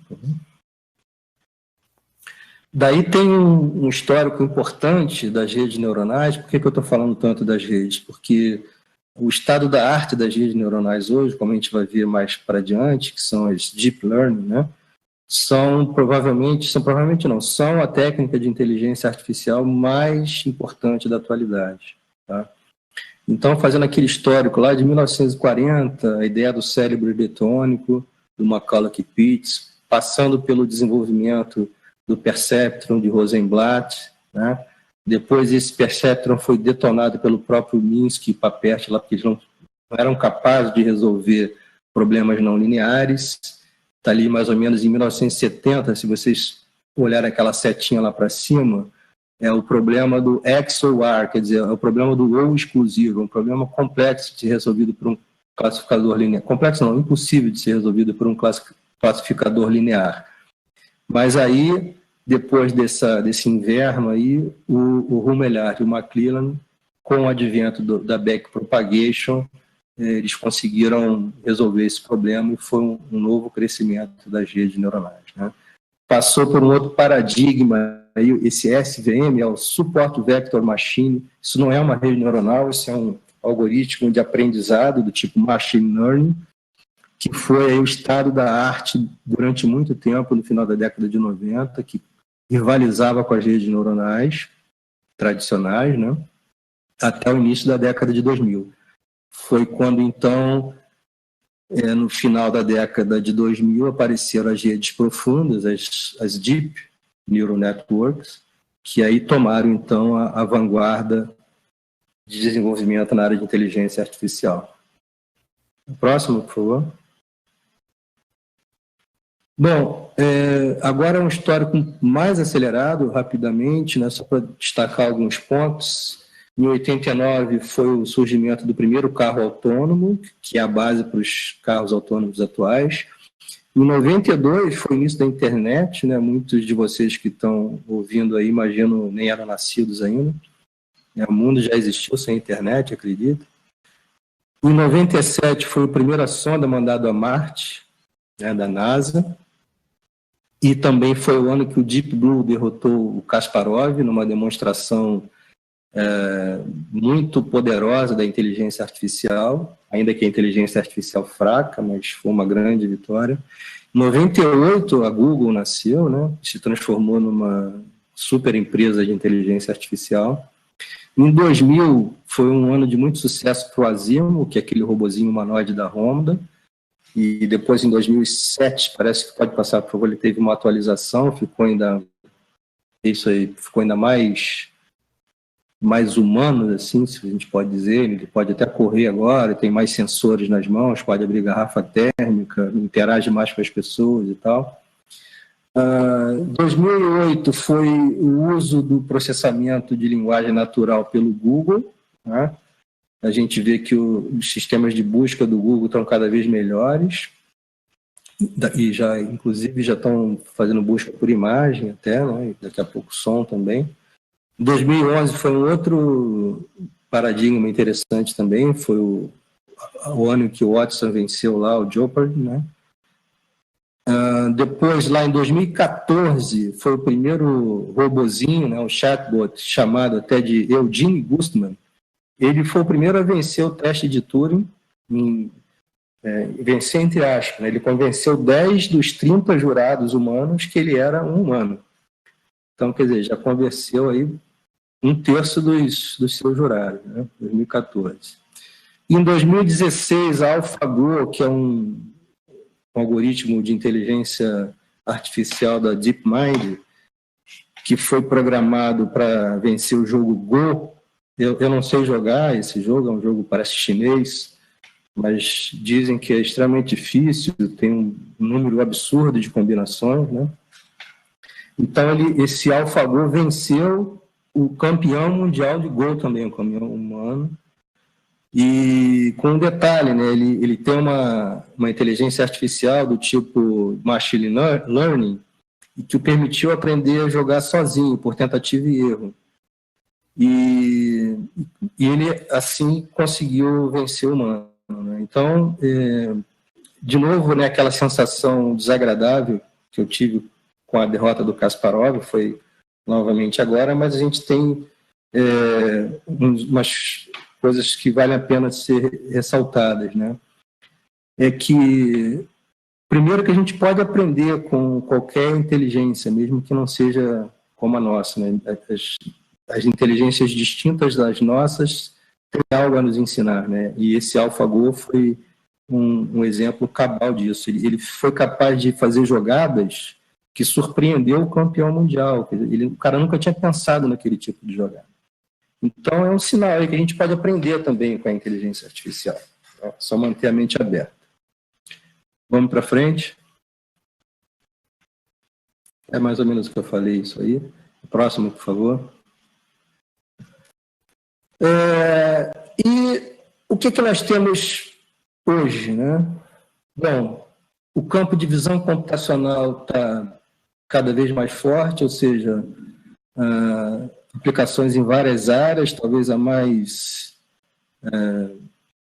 Daí tem um histórico importante das redes neuronais. Por que eu estou falando tanto das redes? Porque o estado da arte das redes neuronais hoje, como a gente vai ver mais para adiante, que são as deep learning, né? São a técnica de inteligência artificial mais importante da atualidade, tá? Então, fazendo aquele histórico lá de 1940, a ideia do cérebro elettrônico, do Macaulay-Pitts, passando pelo desenvolvimento do perceptron de Rosenblatt, né? Depois esse perceptron foi detonado pelo próprio Minsky e Papert, lá, porque eles não eram capazes de resolver problemas não lineares. Está ali mais ou menos em 1970, se vocês olharem aquela setinha lá para cima, é o problema do XOR, quer dizer, é o problema do ou exclusivo, um problema complexo de ser resolvido por um classificador linear. Complexo não, impossível de ser resolvido por um classificador linear. Mas aí, depois desse inverno aí, o Rumeler e o McClelland, com o advento da backpropagation, eles conseguiram resolver esse problema e foi um novo crescimento das redes neuronais, né? Passou por um outro paradigma, aí, esse SVM é o Support Vector Machine. Isso não é uma rede neuronal, isso é um algoritmo de aprendizado do tipo Machine Learning, que foi aí o estado da arte durante muito tempo, no final da década de 90, que rivalizava com as redes neuronais tradicionais, né? Até o início da década de 2000. Foi quando, então, no final da década de 2000, apareceram as redes profundas, as Deep Neural Networks, que aí tomaram, então, a vanguarda de desenvolvimento na área de inteligência artificial. Próximo, por favor. Bom, agora é um histórico mais acelerado, rapidamente, né, só para destacar alguns pontos. Em 89 foi o surgimento do primeiro carro autônomo, que é a base para os carros autônomos atuais. Em 92 foi o início da internet, né? Muitos de vocês que estão ouvindo aí, imagino, nem eram nascidos ainda. O mundo já existiu sem internet, acredito. Em 97 foi a primeira sonda mandada a Marte, né, da NASA. E também foi o ano que o Deep Blue derrotou o Kasparov numa demonstração muito poderosa da inteligência artificial, ainda que a inteligência artificial fraca, mas foi uma grande vitória. Em 98, a Google nasceu, né? Se transformou numa super empresa de inteligência artificial. Em 2000, foi um ano de muito sucesso para o Asimo, que é aquele robozinho humanoide da Honda. e depois em 2007, parece que pode passar, por favor, ele teve uma atualização, ficou ainda mais humano, assim, se a gente pode dizer. Ele pode até correr agora, tem mais sensores nas mãos, pode abrir garrafa térmica, interage mais com as pessoas e tal. 2008 foi o uso do processamento de linguagem natural pelo Google, né? A gente vê que os sistemas de busca do Google estão cada vez melhores e inclusive já estão fazendo busca por imagem até, né? Daqui a pouco som também. 2011 foi um outro paradigma interessante também, foi o ano que o Watson venceu lá o Jeopardy, né? Depois, lá em 2014, foi o primeiro robozinho, né, um chatbot, chamado até de Eugene Gustman. Ele foi o primeiro a vencer o teste de Turing, vencer entre aspas, né? Ele convenceu 10 dos 30 jurados humanos que ele era um humano. Então, quer dizer, já convenceu aí 1/3 dos seus jurados, né? 2014. Em 2016, a AlphaGo, que é um algoritmo de inteligência artificial da DeepMind, que foi programado para vencer o jogo Go. Eu não sei jogar esse jogo, é um jogo, parece chinês, mas dizem que é extremamente difícil, tem um número absurdo de combinações, né? Então, esse AlphaGo venceu o campeão mundial de Go também, o campeão humano. E com um detalhe, né, ele tem uma inteligência artificial do tipo machine learning, que o permitiu aprender a jogar sozinho, por tentativa e erro. E ele, assim, conseguiu vencer o humano, né? Então, de novo, né, aquela sensação desagradável que eu tive com a derrota do Kasparov, foi novamente agora, mas a gente tem umas coisas que valem a pena ser ressaltadas, né? É que, primeiro, que a gente pode aprender com qualquer inteligência, mesmo que não seja como a nossa, né? As inteligências distintas das nossas têm algo a nos ensinar, né? E esse AlphaGo foi um exemplo cabal disso. Ele foi capaz de fazer jogadas que surpreendeu o campeão mundial. O cara nunca tinha pensado naquele tipo de jogada. Então, é um sinal aí que a gente pode aprender também com a inteligência artificial. É só manter a mente aberta. Vamos para frente. É mais ou menos o que eu falei, isso aí. Próximo, por favor. E o que nós temos hoje, né? Bom, o campo de visão computacional está cada vez mais forte, ou seja, aplicações em várias áreas, talvez a mais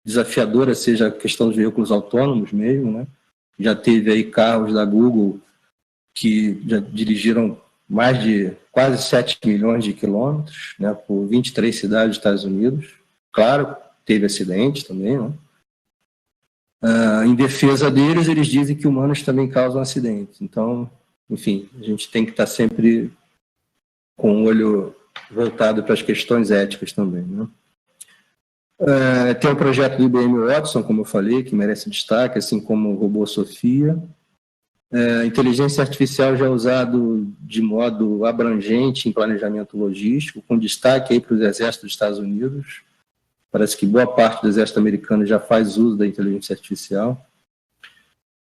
desafiadora seja a questão dos veículos autônomos mesmo, né? Já teve aí carros da Google que já dirigiram mais de quase 7 milhões de quilômetros, né, por 23 cidades dos Estados Unidos. Claro, teve acidente também, né? Em defesa deles, eles dizem que humanos também causam acidentes. Então, enfim, a gente tem que estar sempre com o olho voltado para as questões éticas também, né? Tem o projeto do IBM Watson, como eu falei, que merece destaque, assim como o robô Sofia. A inteligência artificial já é usado de modo abrangente em planejamento logístico, com destaque aí para os exércitos dos Estados Unidos. Parece que boa parte do exército americano já faz uso da inteligência artificial.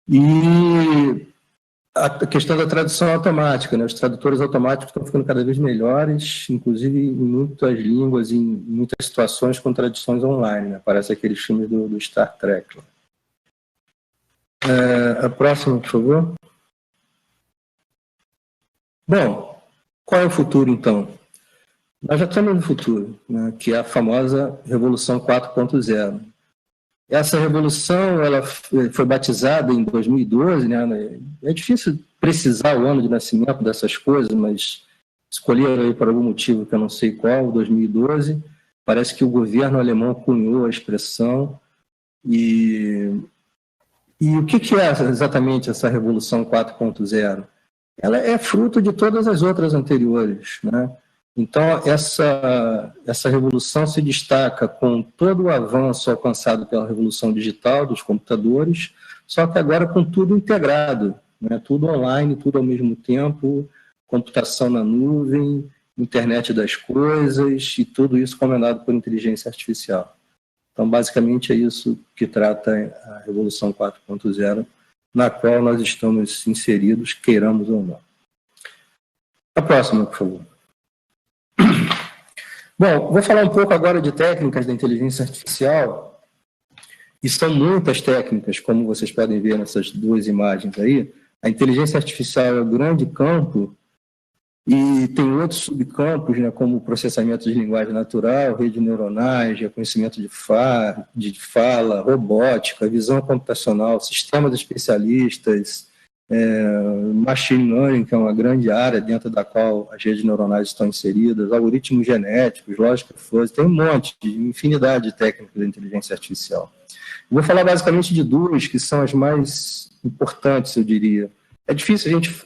E a questão da tradução automática, né? Os tradutores automáticos estão ficando cada vez melhores, inclusive em muitas línguas, em muitas situações com traduções online, né? Parece aqueles filmes do Star Trek. A próxima, por favor. Bom, qual é o futuro, então? Nós já estamos no futuro, né? Que é a famosa Revolução 4.0. Essa revolução ela foi batizada em 2012, né? É difícil precisar o ano de nascimento dessas coisas, mas escolheram aí por algum motivo que eu não sei qual, 2012. Parece que o governo alemão cunhou a expressão. E o que é exatamente essa Revolução 4.0? Ela é fruto de todas as outras anteriores, né? Então, essa revolução se destaca com todo o avanço alcançado pela revolução digital dos computadores, só que agora com tudo integrado, né? Tudo online, tudo ao mesmo tempo, computação na nuvem, internet das coisas, e tudo isso comandado por inteligência artificial. Então, basicamente, é isso que trata a Revolução 4.0, na qual nós estamos inseridos, queiramos ou não. A próxima, por favor. Bom, vou falar um pouco agora de técnicas da inteligência artificial, e são muitas técnicas, como vocês podem ver nessas duas imagens aí. A inteligência artificial é um grande campo, e tem outros subcampos, né, como processamento de linguagem natural, redes neuronais, reconhecimento de fala, robótica, visão computacional, sistemas especialistas, machine learning, que é uma grande área dentro da qual as redes neuronais estão inseridas, algoritmos genéticos, lógica fuzzy, tem um monte, infinidade de técnicas da inteligência artificial. Vou falar basicamente de duas que são as mais importantes, eu diria. É difícil a gente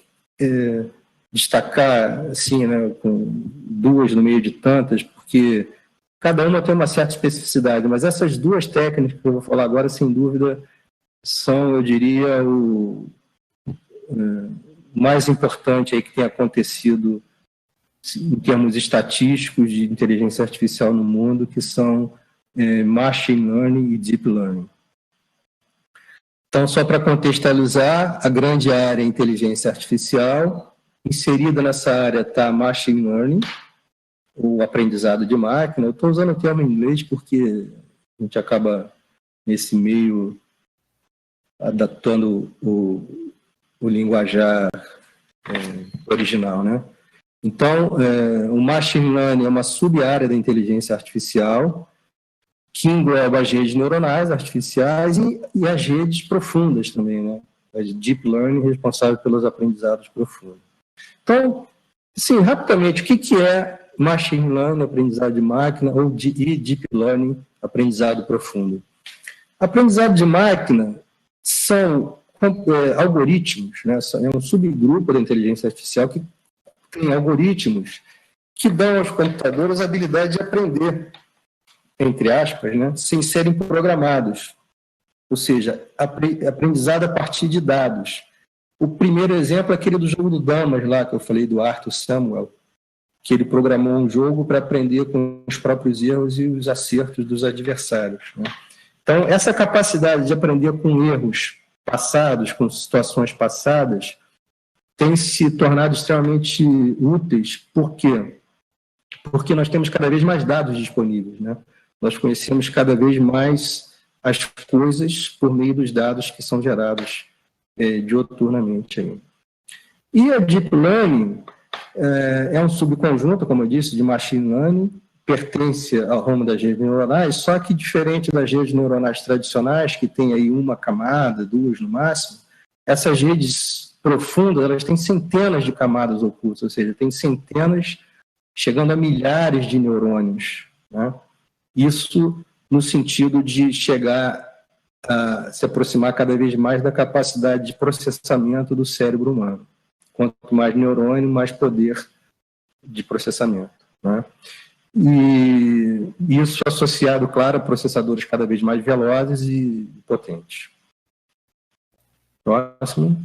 destacar, assim, né, com duas no meio de tantas, porque cada uma tem uma certa especificidade, mas essas duas técnicas que eu vou falar agora, sem dúvida, são, eu diria, o mais importante aí que tem acontecido em termos estatísticos de inteligência artificial no mundo, que são machine learning e deep learning. Então, só para contextualizar, a grande área é inteligência artificial. Inserida nessa área está machine learning, o aprendizado de máquina. Eu estou usando o termo em inglês porque a gente acaba, nesse meio, adaptando o linguajar original, né? Então, o machine learning é uma sub-área da inteligência artificial que engloba as redes neuronais artificiais e as redes profundas também, né? A deep learning responsável pelos aprendizados profundos. Então, sim, rapidamente, o que é machine learning, aprendizado de máquina, ou deep learning, aprendizado profundo? Aprendizado de máquina são algoritmos, né? É um subgrupo da inteligência artificial que tem algoritmos que dão aos computadores a habilidade de aprender, entre aspas, né? Sem serem programados. Ou seja, aprendizado a partir de dados. O primeiro exemplo é aquele do jogo do Damas lá, que eu falei, do Arthur Samuel, que ele programou um jogo para aprender com os próprios erros e os acertos dos adversários, né? Então, essa capacidade de aprender com erros passados, com situações passadas, tem se tornado extremamente úteis. Por quê? Porque nós temos cada vez mais dados disponíveis, né? Nós conhecemos cada vez mais as coisas por meio dos dados que são gerados dioturnamente aí. E a Deep Learning é um subconjunto, como eu disse, de Machine Learning, pertence ao ramo das redes neuronais, só que diferente das redes neuronais tradicionais, que tem aí uma camada, duas no máximo, essas redes profundas, elas têm centenas de camadas ocultas, ou seja, tem centenas, chegando a milhares de neurônios, né? Isso no sentido de chegar a se aproximar cada vez mais da capacidade de processamento do cérebro humano. Quanto mais neurônio, mais poder de processamento, né? E isso associado, claro, a processadores cada vez mais velozes e potentes. Próximo.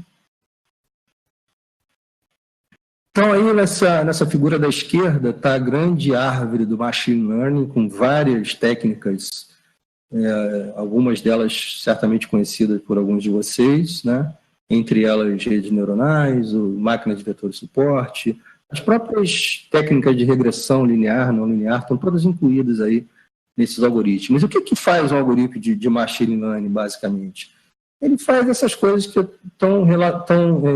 Então, aí nessa figura da esquerda está a grande árvore do Machine Learning, com várias técnicas, algumas delas certamente conhecidas por alguns de vocês, né? Entre elas redes neuronais, máquina de vetor de suporte, as próprias técnicas de regressão linear, não linear, estão todas incluídas aí nesses algoritmos. E o que faz um algoritmo de Machine Learning, basicamente? Ele faz essas coisas que estão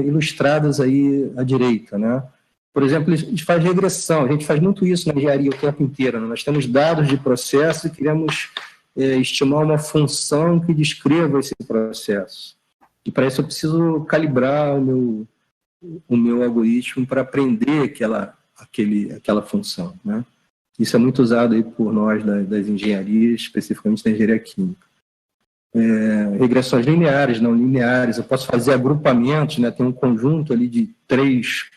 ilustradas aí à direita, né? Por exemplo, ele faz regressão. A gente faz muito isso na engenharia o tempo inteiro, né? Nós temos dados de processo e queremos estimar uma função que descreva esse processo. E para isso eu preciso calibrar o meu algoritmo para aprender aquela função, né? Isso é muito usado aí por nós das engenharias, especificamente da engenharia química. Regressões lineares, não lineares, eu posso fazer agrupamentos, né? Tem um conjunto ali de 3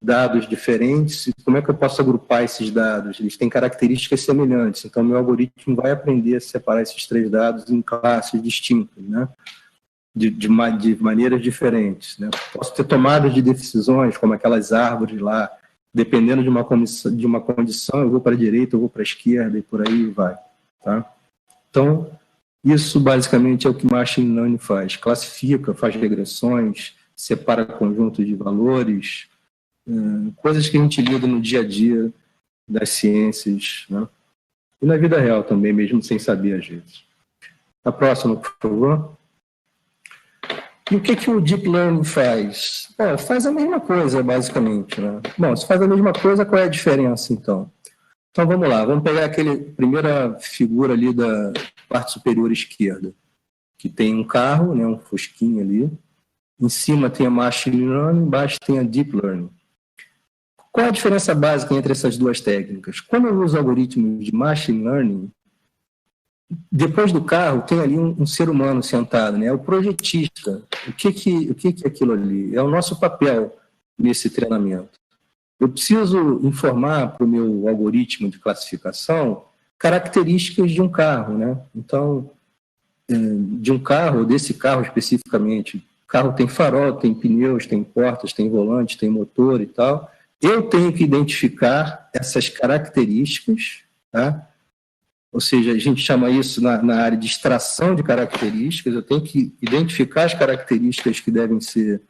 dados diferentes, e como é que eu posso agrupar esses dados? Eles têm características semelhantes, então meu algoritmo vai aprender a separar esses 3 dados em classes distintas, né? de maneiras diferentes, né? Posso ter tomadas de decisões, como aquelas árvores lá, dependendo de uma condição, eu vou para a direita, eu vou para a esquerda, e por aí vai. Tá? Então, isso basicamente é o que Machine Learning faz. Classifica, faz regressões, separa conjuntos de valores, coisas que a gente lida no dia a dia das ciências, né? E na vida real também, mesmo sem saber às vezes. A próxima, por favor. E o que o Deep Learning faz? Faz a mesma coisa, basicamente, né? Bom, se faz a mesma coisa, qual é a diferença, então? Então, vamos lá. Vamos pegar aquela primeira figura ali da parte superior esquerda, que tem um carro, né, um fusquinha ali. Em cima tem a Machine Learning, embaixo tem a Deep Learning. Qual a diferença básica entre essas duas técnicas? Quando eu uso algoritmos de Machine Learning, depois do carro tem ali um ser humano sentado, né? É o projetista. O que é aquilo ali? É o nosso papel nesse treinamento. Eu preciso informar para o meu algoritmo de classificação características de um carro, né? Então, de um carro, desse carro especificamente. O carro tem farol, tem pneus, tem portas, tem volante, tem motor e tal. Eu tenho que identificar essas características, tá? Ou seja, a gente chama isso na área de extração de características. Eu tenho que identificar as características que devem ser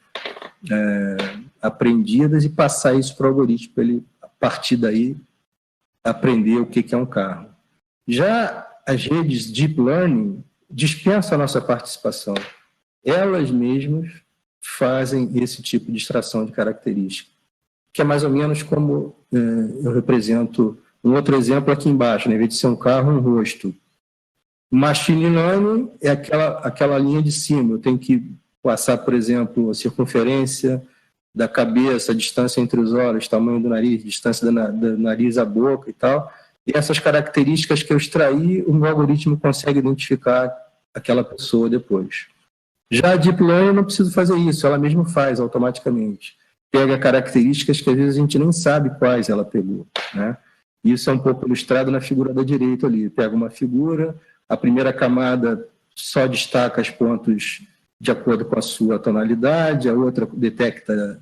aprendidas e passar isso para o algoritmo, para ele, a partir daí, aprender o que é um carro. Já as redes Deep Learning dispensam a nossa participação. Elas mesmas fazem esse tipo de extração de características, que é mais ou menos como eu represento. Um outro exemplo aqui embaixo, né? Em vez de ser um carro, um rosto. Machine Learning é aquela linha de cima. Eu tenho que passar, por exemplo, a circunferência da cabeça, a distância entre os olhos, tamanho do nariz, distância do nariz à boca e tal. E essas características que eu extraí, o meu algoritmo consegue identificar aquela pessoa depois. Já a Deep Learning eu não preciso fazer isso, ela mesma faz automaticamente. Pega características que às vezes a gente nem sabe quais ela pegou, né? Isso é um pouco ilustrado na figura da direita ali. Pega uma figura, a primeira camada só destaca os pontos de acordo com a sua tonalidade, a outra detecta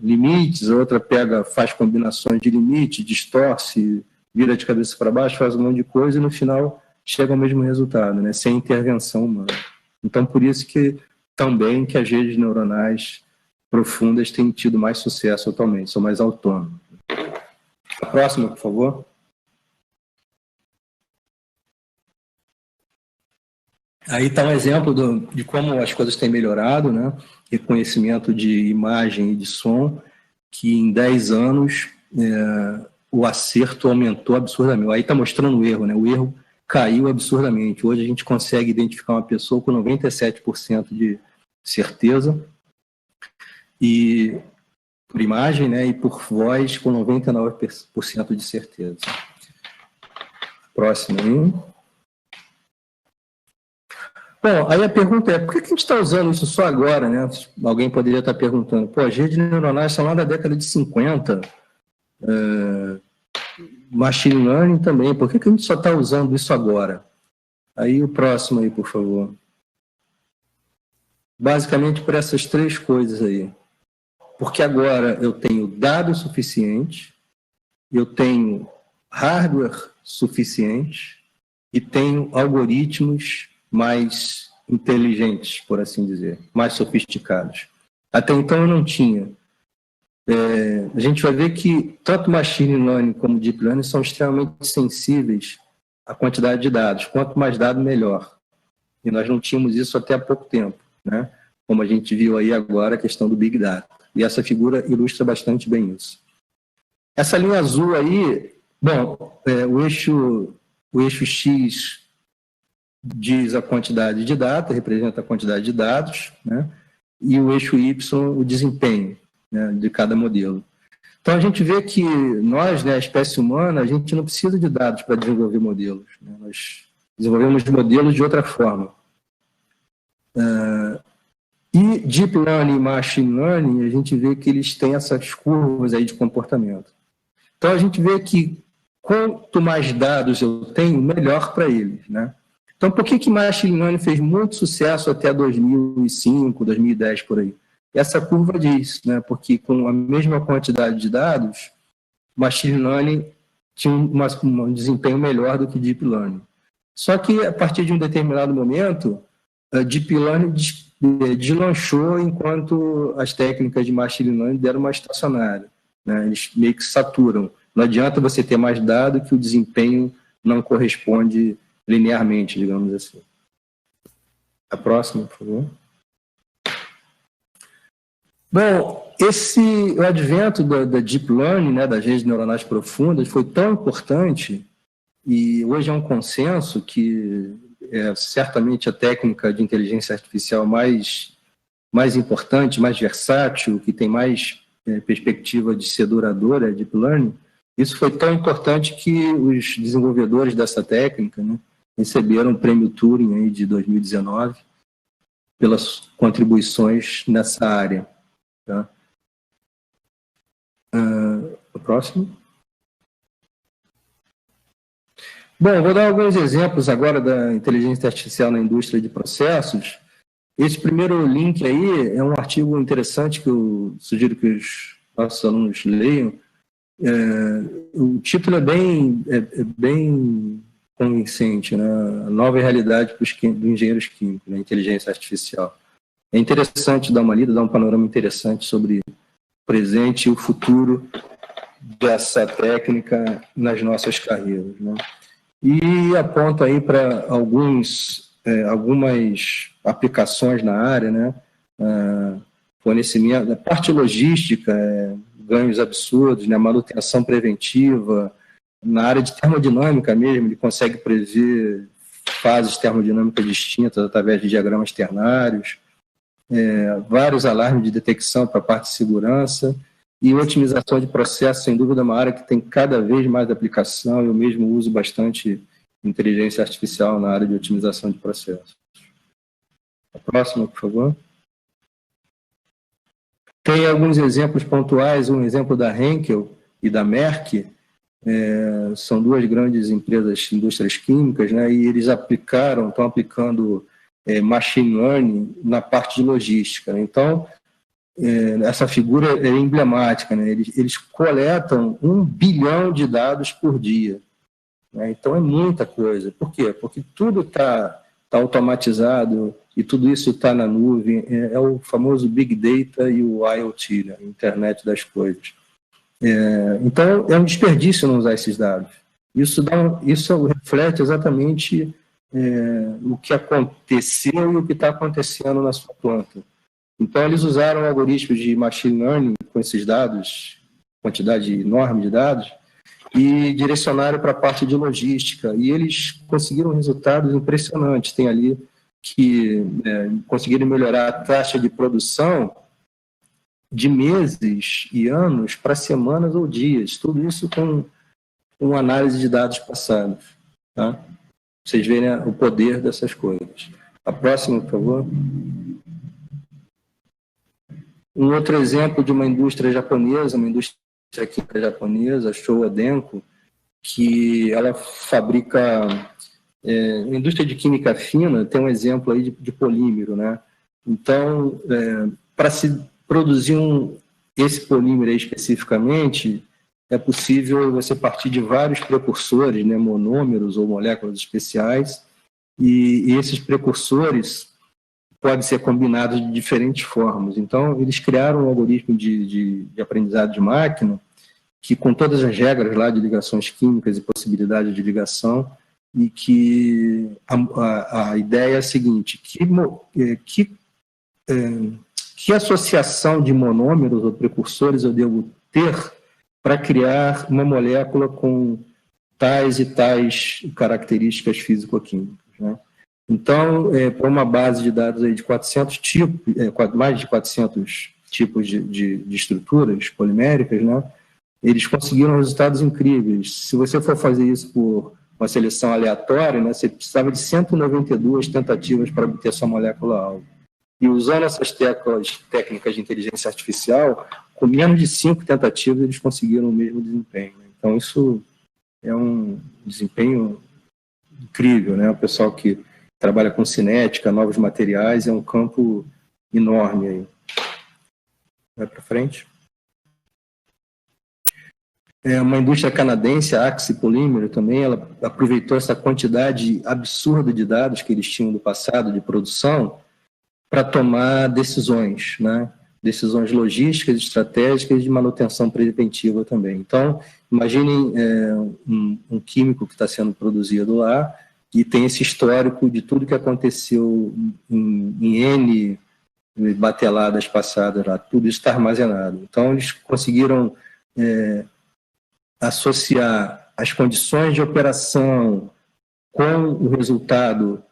limites, a outra faz combinações de limite, distorce, vira de cabeça para baixo, faz um monte de coisa e no final chega ao mesmo resultado, né? Sem intervenção humana. Então, por isso que também que as redes neuronais profundas têm tido mais sucesso atualmente, são mais autônomas. A próxima, por favor. Aí está um exemplo de como as coisas têm melhorado, né? Reconhecimento de imagem e de som, que em 10 anos o acerto aumentou absurdamente. Aí está mostrando o erro, né? O erro caiu absurdamente. Hoje a gente consegue identificar uma pessoa com 97% de certeza, e por imagem, né? E por voz com 99% de certeza. Próximo aí. Bom, aí a pergunta é, por que a gente está usando isso só agora, né? Alguém poderia estar perguntando, pô, as redes neuronais são lá da década de 50, Machine Learning também, por que a gente só está usando isso agora? Aí o próximo aí, por favor. Basicamente por essas três coisas aí. Porque agora eu tenho dados suficientes, eu tenho hardware suficiente e tenho algoritmos mais inteligentes, por assim dizer, mais sofisticados. Até então eu não tinha. A gente vai ver que tanto Machine Learning como Deep Learning são extremamente sensíveis à quantidade de dados. Quanto mais dados, melhor. E nós não tínhamos isso até há pouco tempo, né? Como a gente viu aí agora a questão do Big Data. E essa figura ilustra bastante bem isso. Essa linha azul aí, bom, o eixo X diz a quantidade de data, representa a quantidade de dados, né? E o eixo Y, o desempenho, né, de cada modelo. Então, a gente vê que nós, né, a espécie humana, a gente não precisa de dados para desenvolver modelos, né? Nós desenvolvemos modelos de outra forma. E Deep Learning e Machine Learning, a gente vê que eles têm essas curvas aí de comportamento. Então, a gente vê que quanto mais dados eu tenho, melhor para eles, né? Então, por que Machine Learning fez muito sucesso até 2005, 2010, por aí? Essa curva diz, né? Porque com a mesma quantidade de dados, Machine Learning tinha um desempenho melhor do que Deep Learning. Só que, a partir de um determinado momento, a Deep Learning deslanchou enquanto as técnicas de Machine Learning deram uma estacionária, né? Eles meio que saturam. Não adianta você ter mais dado que o desempenho não corresponde linearmente, digamos assim. A próxima, por favor. Bom, o advento da Deep Learning, né, das redes neuronais profundas, foi tão importante, e hoje é um consenso que é certamente a técnica de inteligência artificial mais importante, mais versátil, que tem mais perspectiva de ser duradoura, a Deep Learning. Isso foi tão importante que os desenvolvedores dessa técnica, né, receberam o prêmio Turing aí de 2019 pelas contribuições nessa área. Tá? O próximo. Bom, vou dar alguns exemplos agora da inteligência artificial na indústria de processos. Esse primeiro link aí é um artigo interessante que eu sugiro que os nossos alunos leiam. O título é bem convincente, né? A nova realidade dos engenheiros químicos, né? Inteligência artificial. É interessante dar uma lida, dar um panorama interessante sobre o presente e o futuro dessa técnica nas nossas carreiras, né? E aponta aí para algumas aplicações na área, né? Fornecimento, a parte logística, ganhos absurdos, né? Manutenção preventiva, na área de termodinâmica mesmo, ele consegue prever fases termodinâmicas distintas através de diagramas ternários, vários alarmes de detecção para a parte de segurança e otimização de processos, sem dúvida, uma área que tem cada vez mais aplicação. Eu mesmo uso bastante inteligência artificial na área de otimização de processos. A próxima, por favor. Tem alguns exemplos pontuais, um exemplo da Henkel e da Merck, são duas grandes empresas, indústrias químicas, né, e eles estão aplicando machine learning na parte de logística, né? Então, essa figura é emblemática, né? Eles coletam 1 bilhão de dados por dia, né? Então é muita coisa. Por quê? Porque tudo está automatizado e tudo isso está na nuvem. É o famoso Big Data e o IoT, né? Internet das coisas. Então é um desperdício não usar esses dados. Isso reflete exatamente o que aconteceu e o que está acontecendo na sua planta. Então, eles usaram algoritmos de machine learning com esses dados, quantidade enorme de dados, e direcionaram para a parte de logística. E eles conseguiram resultados impressionantes. Tem ali que conseguiram melhorar a taxa de produção de meses e anos para semanas ou dias. Tudo isso com análise de dados passados. Tá? Vocês verem o poder dessas coisas. A próxima, por favor. Um outro exemplo de uma indústria japonesa, uma indústria química japonesa, a Showa Denko, que ela fabrica... a indústria de química fina tem um exemplo aí de polímero, né? Então, para se produzir esse polímero aí especificamente, é possível você partir de vários precursores, né, monômeros ou moléculas especiais, e esses precursores podem ser combinados de diferentes formas. Então, eles criaram um algoritmo de aprendizado de máquina que, com todas as regras lá de ligações químicas e possibilidade de ligação, e que a ideia é a seguinte, que associação de monômeros ou precursores eu devo ter para criar uma molécula com tais e tais características físico-químicas, né? Então, para uma base de dados aí de 400 tipos, mais de 400 tipos de estruturas poliméricas, né, eles conseguiram resultados incríveis. Se você for fazer isso por uma seleção aleatória, né, você precisava de 192 tentativas para obter sua molécula-alvo. E usando essas técnicas de inteligência artificial, com menos de 5 tentativas, eles conseguiram o mesmo desempenho. Então, isso é um desempenho incrível, né? O pessoal que trabalha com cinética, novos materiais, é um campo enorme aí. Vai para frente. Uma indústria canadense, a Axi Polímero, também, ela aproveitou essa quantidade absurda de dados que eles tinham do passado de produção para tomar decisões, né? Decisões logísticas, estratégicas e de manutenção preventiva também. Então, imaginem um químico que está sendo produzido lá e tem esse histórico de tudo que aconteceu em N bateladas passadas lá, tudo isso está armazenado. Então, eles conseguiram associar as condições de operação com o resultado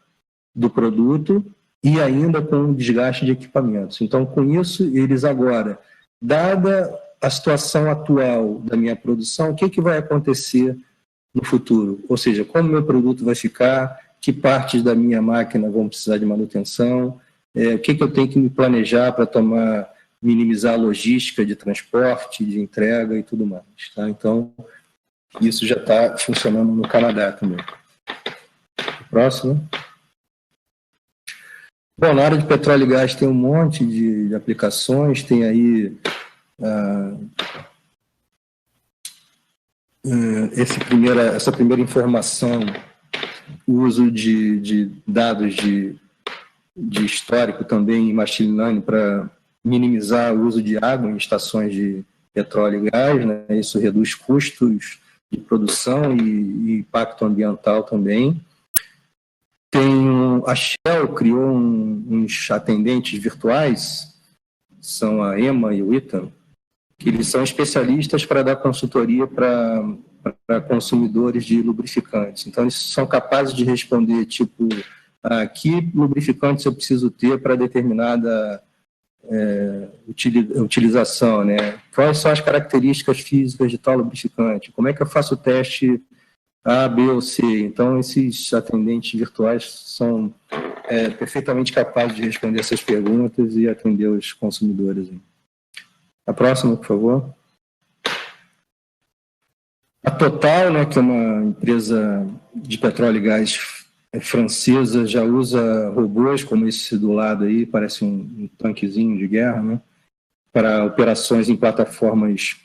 do produto e ainda com o desgaste de equipamentos. Então, com isso, eles agora, dada a situação atual da minha produção, o que vai acontecer no futuro? Ou seja, como meu produto vai ficar, que partes da minha máquina vão precisar de manutenção, o que eu tenho que me planejar para minimizar a logística de transporte, de entrega e tudo mais. Tá? Então, isso já está funcionando no Canadá também. Próximo. Bom, na área de petróleo e gás tem um monte de aplicações, tem aí essa primeira informação, o uso de dados de histórico também em machine learning para minimizar o uso de água em estações de petróleo e gás, né? Isso reduz custos de produção e impacto ambiental também. A Shell criou uns atendentes virtuais, são a Emma e o Ethan, que eles são especialistas para dar consultoria para consumidores de lubrificantes. Então, eles são capazes de responder, tipo, que lubrificantes eu preciso ter para determinada utilização, né? Quais são as características físicas de tal lubrificante? Como é que eu faço o teste A, B ou C? Então, esses atendentes virtuais são perfeitamente capazes de responder essas perguntas e atender os consumidores. A próxima, por favor. A Total, né, que é uma empresa de petróleo e gás francesa, já usa robôs como esse do lado aí, parece um tanquezinho de guerra, né, para operações em plataformas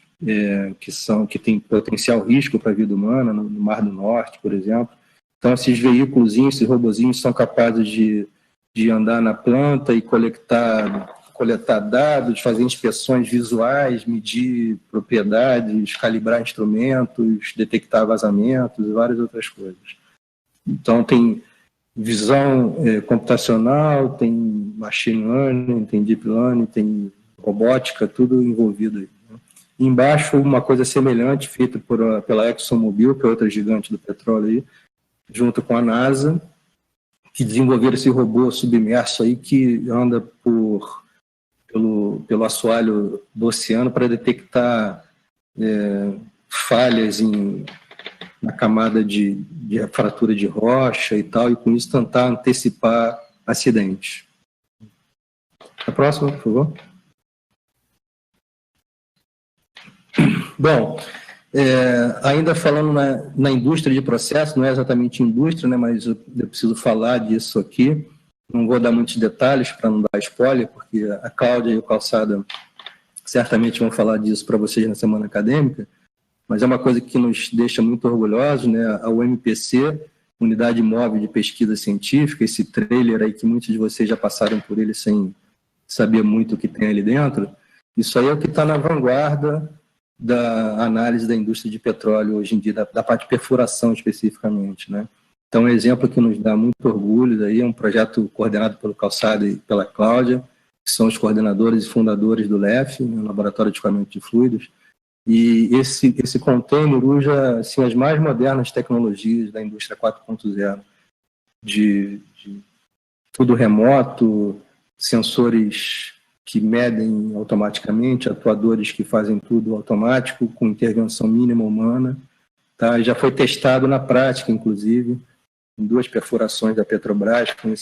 que têm potencial risco para a vida humana, no Mar do Norte, por exemplo. Então, esses veículos, esses robozinhos são capazes de andar na planta e coletar dados, fazer inspeções visuais, medir propriedades, calibrar instrumentos, detectar vazamentos e várias outras coisas. Então, tem visão computacional, tem machine learning, tem deep learning, tem robótica, tudo envolvido aí. Embaixo, uma coisa semelhante, feita pela ExxonMobil, que é outra gigante do petróleo aí, junto com a NASA, que desenvolveram esse robô submerso aí que anda pelo assoalho do oceano para detectar falhas na camada de fratura de rocha e tal, e com isso tentar antecipar acidentes. A próxima, por favor. Bom, ainda falando na indústria de processo, não é exatamente indústria, né, mas eu preciso falar disso aqui. Não vou dar muitos detalhes para não dar spoiler, porque a Cláudia e o Calçada certamente vão falar disso para vocês na semana acadêmica, mas é uma coisa que nos deixa muito orgulhosos, né? A UMPC, Unidade Móvel de Pesquisa Científica, esse trailer aí que muitos de vocês já passaram por ele sem saber muito o que tem ali dentro, isso aí é o que está na vanguarda da análise da indústria de petróleo hoje em dia, da parte de perfuração especificamente, né? Então, um exemplo que nos dá muito orgulho daí é um projeto coordenado pelo Calçada e pela Cláudia, que são os coordenadores e fundadores do LEF, né, Laboratório de Escoamento de Fluidos, e esse container usa assim, as mais modernas tecnologias da indústria 4.0, de tudo remoto, sensores que medem automaticamente, atuadores que fazem tudo automático, com intervenção mínima humana. Tá? Já foi testado na prática, inclusive, em 2 perfurações da Petrobras, com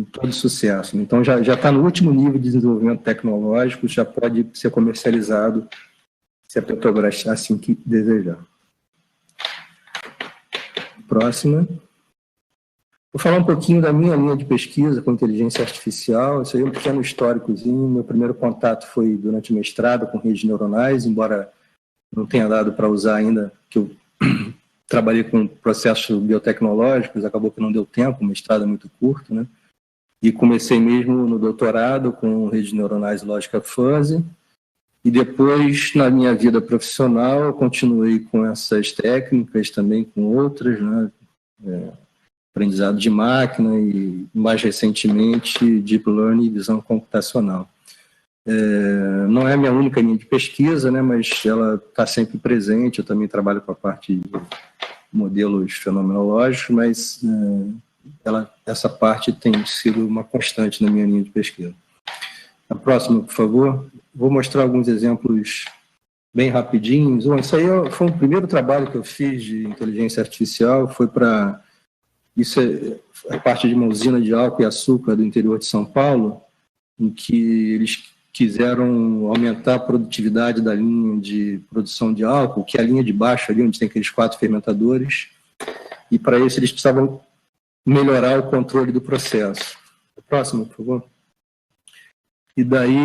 todo sucesso. Então, já está no último nível de desenvolvimento tecnológico, já pode ser comercializado, se a Petrobras assim que desejar. Próxima. Vou falar um pouquinho da minha linha de pesquisa com inteligência artificial. Isso aí é um pequeno históricozinho. Meu primeiro contato foi durante o mestrado com redes neuronais, embora não tenha dado para usar ainda, que eu trabalhei com processos biotecnológicos, acabou que não deu tempo, o mestrado é muito curto, né? E comecei mesmo no doutorado com redes neuronais e lógica fuzzy. E depois, na minha vida profissional, eu continuei com essas técnicas, também com outras, né? Aprendizado de máquina e, mais recentemente, Deep Learning e visão computacional. Não é a minha única linha de pesquisa, né, mas ela está sempre presente. Eu também trabalho com a parte de modelos fenomenológicos, mas essa parte tem sido uma constante na minha linha de pesquisa. A próxima, por favor. Vou mostrar alguns exemplos bem rapidinhos. Isso aí foi o primeiro trabalho que eu fiz de inteligência artificial, foi para... Isso é parte de uma usina de álcool e açúcar do interior de São Paulo, em que eles quiseram aumentar a produtividade da linha de produção de álcool, que é a linha de baixo ali, onde tem aqueles 4 fermentadores, e para isso eles precisavam melhorar o controle do processo. Próximo, por favor. E daí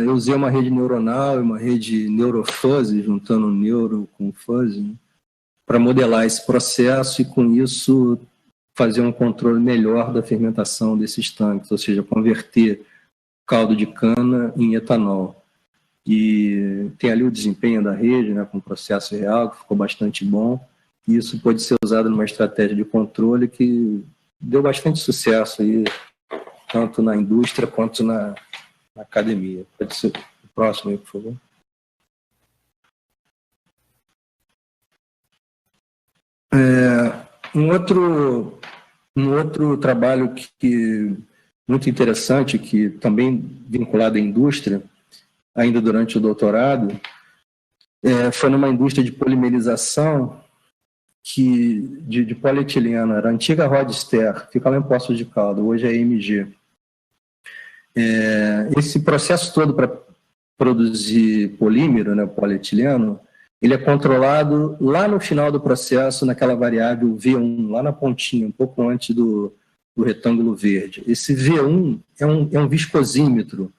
eu usei uma rede neuronal e uma rede neurofuzzy, juntando neuro com fuzzy, né, para modelar esse processo e, com isso, fazer um controle melhor da fermentação desses tanques, ou seja, converter caldo de cana em etanol. E tem ali o desempenho da rede, né, com o processo real, que ficou bastante bom. E isso pode ser usado numa estratégia de controle que deu bastante sucesso aí, tanto na indústria quanto na academia. Pode ser o próximo aí, por favor. Um outro trabalho muito interessante, que também vinculado à indústria, ainda durante o doutorado, foi numa indústria de polimerização de polietileno. Era a antiga Rodster, fica lá em Poços de Caldas, hoje é EMG. Esse processo todo para produzir polímero, né, polietileno, ele é controlado lá no final do processo, naquela variável V1, lá na pontinha, um pouco antes do retângulo verde. Esse V1 é um viscosímetro,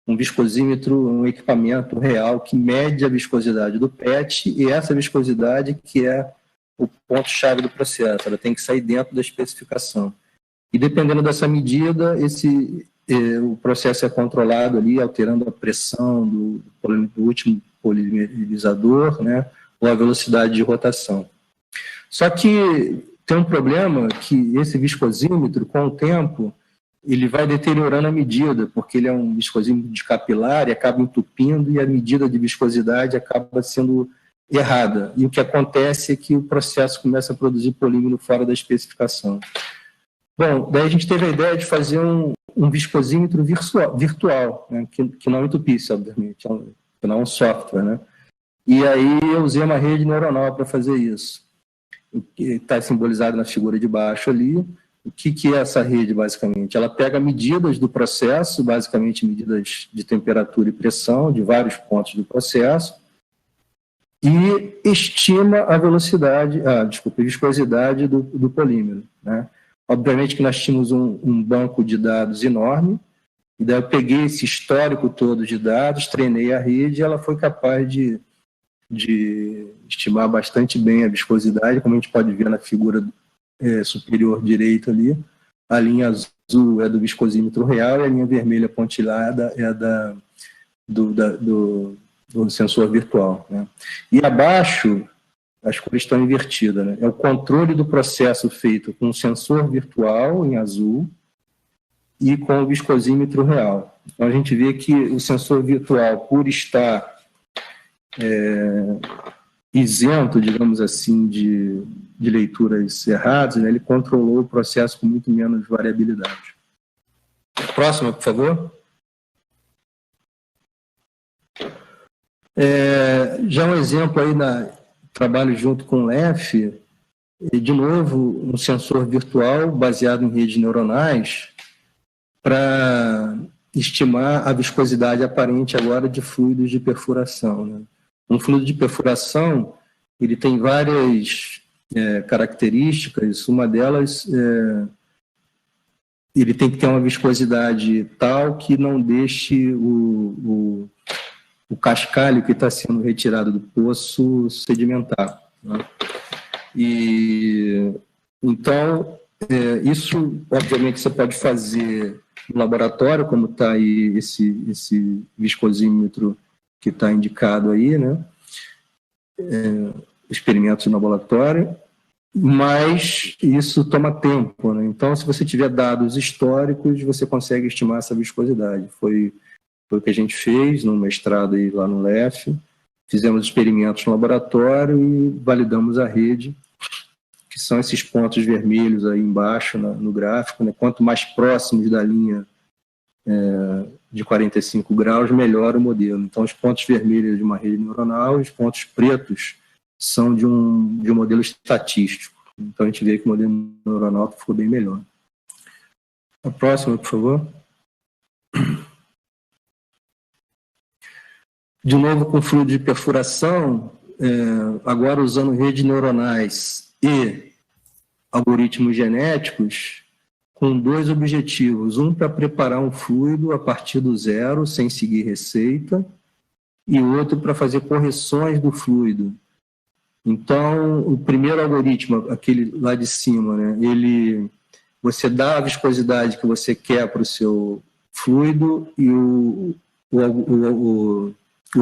um equipamento real que mede a viscosidade do PET, e essa viscosidade que é o ponto-chave do processo, ela tem que sair dentro da especificação. E dependendo dessa medida, o processo é controlado ali, alterando a pressão do último polimerizador, né, ou a velocidade de rotação. Só que tem um problema, que esse viscosímetro, com o tempo, ele vai deteriorando a medida, porque ele é um viscosímetro de capilar e acaba entupindo, e a medida de viscosidade acaba sendo errada. E o que acontece é que o processo começa a produzir polímero fora da especificação. Bom, daí a gente teve a ideia de fazer um viscosímetro virtual, né, que não entupisse, obviamente, que não é um software, né? E aí eu usei uma rede neuronal para fazer isso, que está simbolizado na figura de baixo ali. O que é essa rede, basicamente? Ela pega medidas do processo, basicamente medidas de temperatura e pressão de vários pontos do processo, e estima a viscosidade do polímero, né? Obviamente que nós tínhamos um banco de dados enorme, e daí eu peguei esse histórico todo de dados, treinei a rede, e ela foi capaz de estimar bastante bem a viscosidade, como a gente pode ver na figura superior direita ali. A linha azul é do viscosímetro real, e a linha vermelha pontilhada é do sensor virtual, né? E abaixo, as cores estão invertidas, né? É o controle do processo feito com o sensor virtual, em azul, e com o viscosímetro real. Então, a gente vê que o sensor virtual, por estar isento, digamos assim, de leituras erradas, né, ele controlou o processo com muito menos variabilidade. Próxima, por favor. Já um exemplo aí trabalho junto com o LEF, e de novo um sensor virtual baseado em redes neuronais para estimar a viscosidade aparente agora de fluidos de perfuração, né? Um fluido de perfuração, ele tem várias características. Uma delas, ele tem que ter uma viscosidade tal que não deixe o cascalho que está sendo retirado do poço sedimentar, né? E, então, isso, obviamente, você pode fazer no laboratório, como está aí esse viscosímetro que está indicado aí, né? Experimentos no laboratório, mas isso toma tempo, né? Então, se você tiver dados históricos, você consegue estimar essa viscosidade. Foi o que a gente fez no mestrado aí lá no LEF, fizemos experimentos no laboratório e validamos a rede, que são esses pontos vermelhos aí embaixo no gráfico, né? Quanto mais próximos da linha de 45 graus, melhor o modelo. Então, os pontos vermelhos de uma rede neuronal, os pontos pretos são de um modelo estatístico. Então, a gente vê que o modelo neuronal ficou bem melhor. A próxima, por favor. De novo, com fluido de perfuração, agora usando redes neuronais e algoritmos genéticos, com dois objetivos. Um, para preparar um fluido a partir do zero, sem seguir receita, e outro para fazer correções do fluido. Então, o primeiro algoritmo, aquele lá de cima, né, você dá a viscosidade que você quer para o seu fluido e o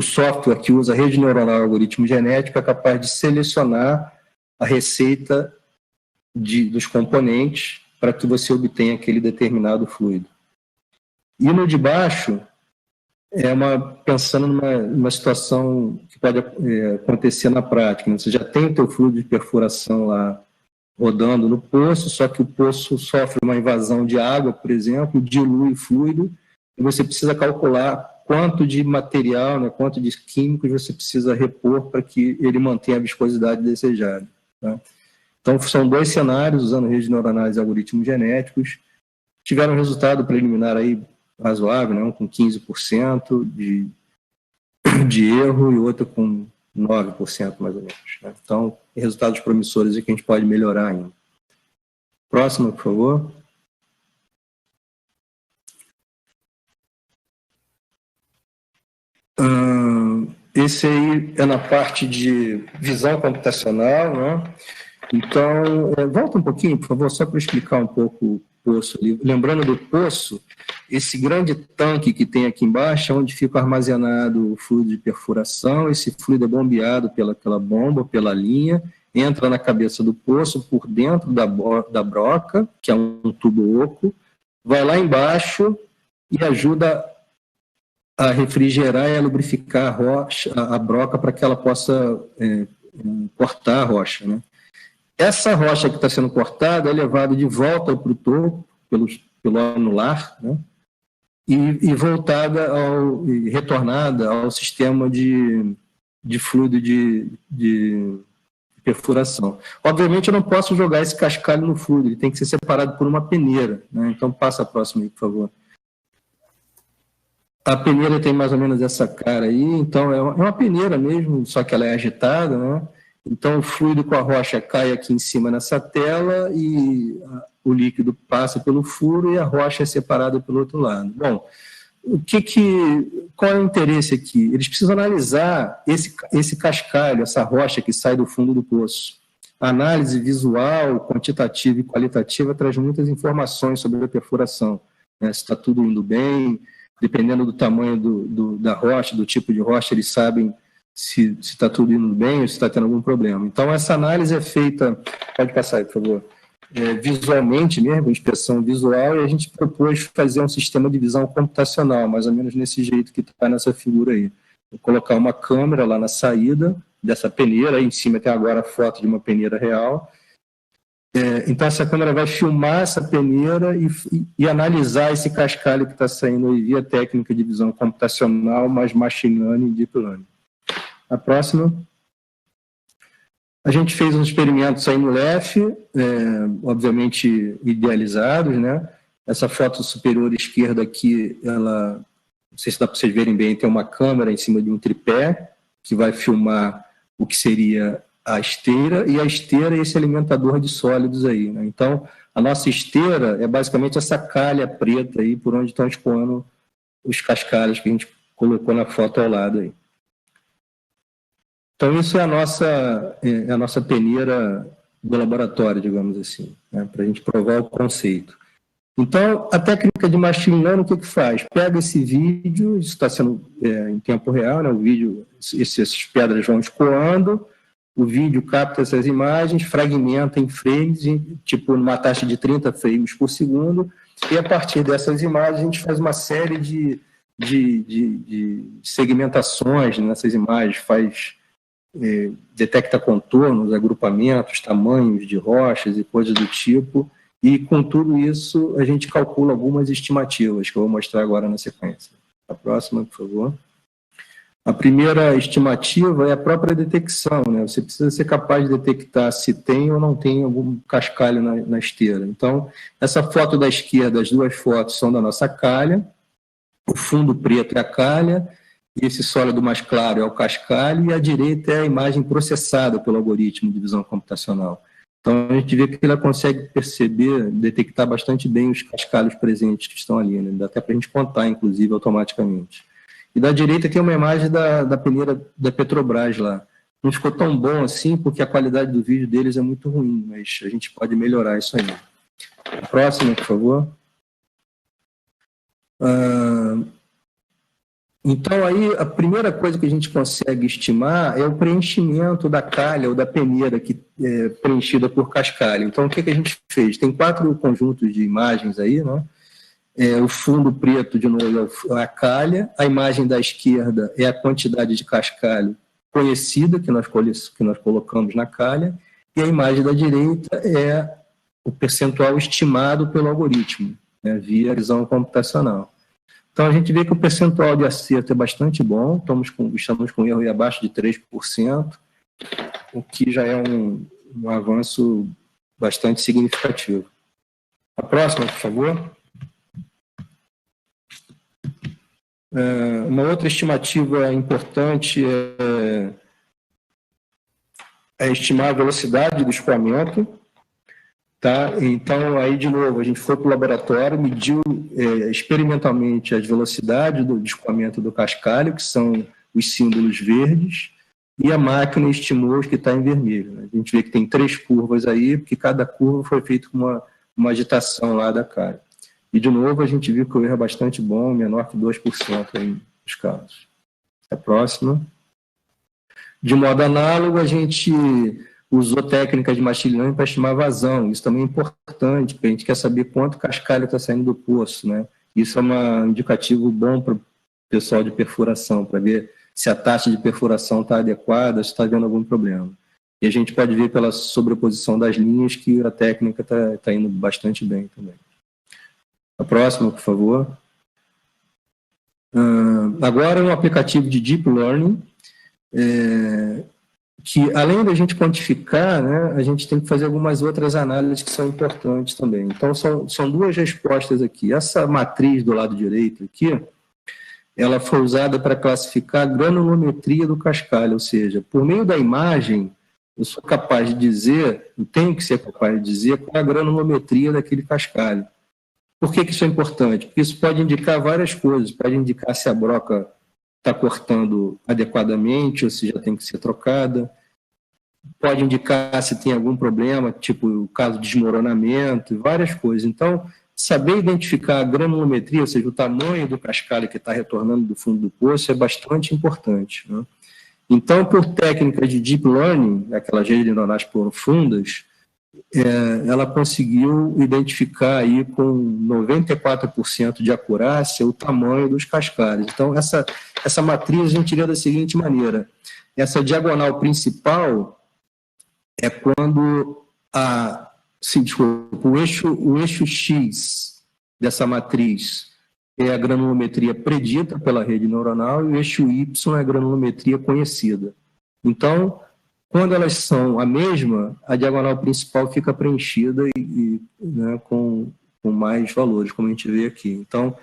software que usa a rede neuronal algoritmo genético é capaz de selecionar a receita dos componentes para que você obtenha aquele determinado fluido. E no de baixo, pensando numa situação que pode acontecer na prática, né? Você já tem o teu fluido de perfuração lá rodando no poço, só que o poço sofre uma invasão de água, por exemplo, dilui o fluido, e você precisa calcular quanto de material, né, quanto de químicos você precisa repor para que ele mantenha a viscosidade desejada, tá? Então, são dois cenários, usando redes neuronais e algoritmos genéticos, tiveram um resultado preliminar aí razoável, né, um com 15% de erro e outro com 9%, mais ou menos, né? Então, resultados promissores e que a gente pode melhorar ainda. Próxima, por favor. Esse aí é na parte de visão computacional, né? Então, volta um pouquinho, por favor, só para explicar um pouco o poço ali. Lembrando do poço, esse grande tanque que tem aqui embaixo é onde fica armazenado o fluido de perfuração. Esse fluido é bombeado pelaquela bomba, pela linha, entra na cabeça do poço por dentro da broca, que é um tubo oco, vai lá embaixo e ajuda a refrigerar e a lubrificar a broca para que ela possa cortar a rocha, né? Essa rocha que está sendo cortada é levada de volta para o topo, pelo anular, né? E retornada ao sistema de fluido de perfuração. Obviamente, eu não posso jogar esse cascalho no fluido, ele tem que ser separado por uma peneira, né? Então, passa a próxima aí, por favor. A peneira tem mais ou menos essa cara aí, então é uma peneira mesmo, só que ela é agitada, né? Então o fluido com a rocha cai aqui em cima nessa tela e o líquido passa pelo furo e a rocha é separada pelo outro lado. Bom, qual é o interesse aqui? Eles precisam analisar esse cascalho, essa rocha que sai do fundo do poço. A análise visual, quantitativa e qualitativa traz muitas informações sobre a perfuração, né? Se está tudo indo bem. Dependendo do tamanho da rocha, do tipo de rocha, eles sabem se está tudo indo bem ou se está tendo algum problema. Então, essa análise é feita, pode passar aí, por favor, visualmente mesmo, inspeção visual, e a gente propôs fazer um sistema de visão computacional, mais ou menos nesse jeito que está nessa figura aí. Vou colocar uma câmera lá na saída dessa peneira, aí em cima tem agora a foto de uma peneira real. Então, essa câmera vai filmar essa peneira e analisar esse cascalho que está saindo aí via técnica de visão computacional, mais machine learning e deep learning. A próxima. A gente fez uns experimentos aí no LEF, obviamente idealizados, né? Essa foto superior esquerda aqui, ela, não sei se dá para vocês verem bem, tem uma câmera em cima de um tripé que vai filmar o que seria a esteira, e a esteira é esse alimentador de sólidos aí, né? Então, a nossa esteira é basicamente essa calha preta aí, por onde estão escoando os cascalhos que a gente colocou na foto ao lado aí. Então, isso é a nossa peneira do laboratório, digamos assim, né, para a gente provar o conceito. Então, a técnica de machine learning, o que faz? Pega esse vídeo, isso está sendo em tempo real, né, o vídeo, essas pedras vão escoando, o vídeo capta essas imagens, fragmenta em frames, tipo numa taxa de 30 frames por segundo, e a partir dessas imagens a gente faz uma série de segmentações nessas imagens, detecta contornos, agrupamentos, tamanhos de rochas e coisas do tipo, e com tudo isso a gente calcula algumas estimativas, que eu vou mostrar agora na sequência. A próxima, por favor. A primeira estimativa é a própria detecção, né? Você precisa ser capaz de detectar se tem ou não tem algum cascalho na esteira. Então, essa foto da esquerda, as duas fotos são da nossa calha, o fundo preto é a calha, e esse sólido mais claro é o cascalho, e à direita é a imagem processada pelo algoritmo de visão computacional. Então, a gente vê que ela consegue perceber, detectar bastante bem os cascalhos presentes que estão ali, né? Dá até para a gente contar, inclusive, automaticamente. E da direita tem uma imagem da peneira da Petrobras lá. Não ficou tão bom assim, porque a qualidade do vídeo deles é muito ruim, mas a gente pode melhorar isso aí. A próxima, por favor. Então, aí, a primeira coisa que a gente consegue estimar é o preenchimento da calha ou da peneira que é preenchida por cascalho. Então, o que a gente fez? Tem 4 conjuntos de imagens aí, né? O fundo preto, de novo, é a calha, a imagem da esquerda é a quantidade de cascalho conhecida que nós colocamos na calha, e a imagem da direita é o percentual estimado pelo algoritmo, né, via visão computacional. Então, a gente vê que o percentual de acerto é bastante bom, estamos com erro abaixo de 3%, o que já é um avanço bastante significativo. A próxima, por favor. Uma outra estimativa importante é estimar a velocidade do escoamento. Tá? Então, aí, de novo, a gente foi para o laboratório, mediu experimentalmente as velocidades do escoamento do cascalho, que são os símbolos verdes, e a máquina estimou os que está em vermelho, né? A gente vê que tem 3 curvas aí, porque cada curva foi feita com uma agitação lá da calha. E, de novo, a gente viu que o erro é bastante bom, menor que 2% aí nos casos. A próxima. De modo análogo, a gente usou técnicas de machine learning para estimar vazão. Isso também é importante, porque a gente quer saber quanto cascalho está saindo do poço, né? Isso é um indicativo bom para o pessoal de perfuração, para ver se a taxa de perfuração está adequada, se está havendo algum problema. E a gente pode ver pela sobreposição das linhas que a técnica está indo bastante bem também. A próxima, por favor. Agora é um aplicativo de Deep Learning, que além da gente quantificar, né, a gente tem que fazer algumas outras análises que são importantes também. Então, são 2 respostas aqui. Essa matriz do lado direito aqui, ela foi usada para classificar a granulometria do cascalho, ou seja, por meio da imagem, eu sou capaz de dizer, eu tenho que ser capaz de dizer qual é a granulometria daquele cascalho. Por que isso é importante? Porque isso pode indicar várias coisas, pode indicar se a broca está cortando adequadamente ou se já tem que ser trocada, pode indicar se tem algum problema, tipo o caso de desmoronamento, várias coisas. Então, saber identificar a granulometria, ou seja, o tamanho do cascalho que está retornando do fundo do poço, é bastante importante, né? Então, por técnicas de Deep Learning, aquelas redes neuronais profundas, ela conseguiu identificar aí com 94% de acurácia o tamanho dos cascalhos. Então, essa matriz a gente lê da seguinte maneira: essa diagonal principal é quando o eixo X dessa matriz é a granulometria predita pela rede neuronal e o eixo Y é a granulometria conhecida. Então, quando elas são a mesma, a diagonal principal fica preenchida né, com mais valores, como a gente vê aqui. Então,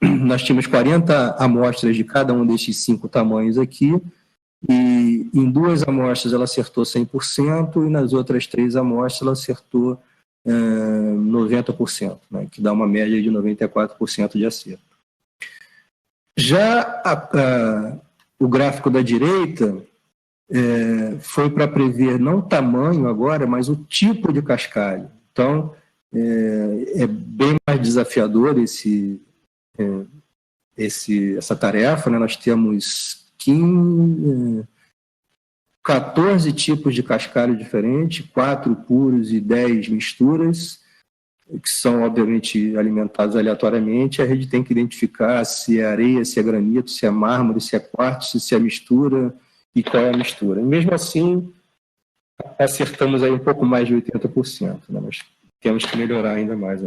nós tínhamos 40 amostras de cada um desses 5 tamanhos aqui, e em 2 amostras ela acertou 100%, e nas outras 3 amostras ela acertou 90%, né, que dá uma média de 94% de acerto. Já o gráfico da direita foi para prever não o tamanho agora, mas o tipo de cascalho. Então, é bem mais desafiador essa tarefa, né? Nós temos 14 tipos de cascalho diferentes, 4 puros e 10 misturas, que são, obviamente, alimentados aleatoriamente. A gente tem que identificar se é areia, se é granito, se é mármore, se é quartzo, se é mistura e qual é a mistura. E mesmo assim, acertamos aí um pouco mais de 80%, né? Mas temos que melhorar ainda mais.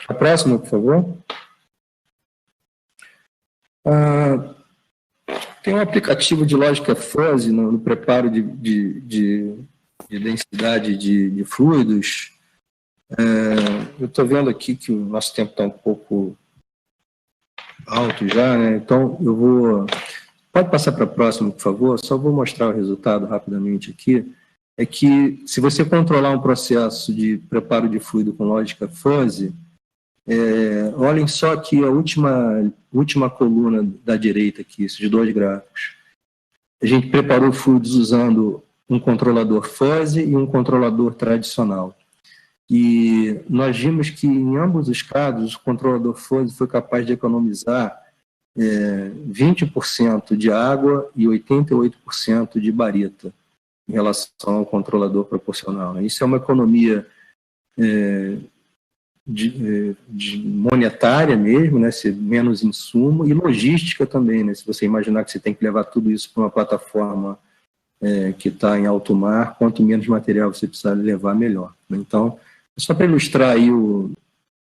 A próxima, por favor. Tem um aplicativo de lógica fuzzy no preparo de densidade de fluidos. Eu estou vendo aqui que o nosso tempo está um pouco alto já, né? Então, eu vou... Pode passar para a próxima, por favor? Só vou mostrar o resultado rapidamente aqui. É que, se você controlar um processo de preparo de fluido com lógica fuzzy, olhem só aqui a última coluna da direita, aqui, esses 2 gráficos. A gente preparou fluidos usando um controlador fuzzy e um controlador tradicional. E nós vimos que, em ambos os casos, o controlador fuzzy foi capaz de economizar 20% de água e 88% de barita em relação ao controlador proporcional. Isso é uma economia monetária mesmo, né, ser menos insumo, e logística também, né, se você imaginar que você tem que levar tudo isso para uma plataforma que está em alto mar, quanto menos material você precisar levar, melhor. Então, só para ilustrar aí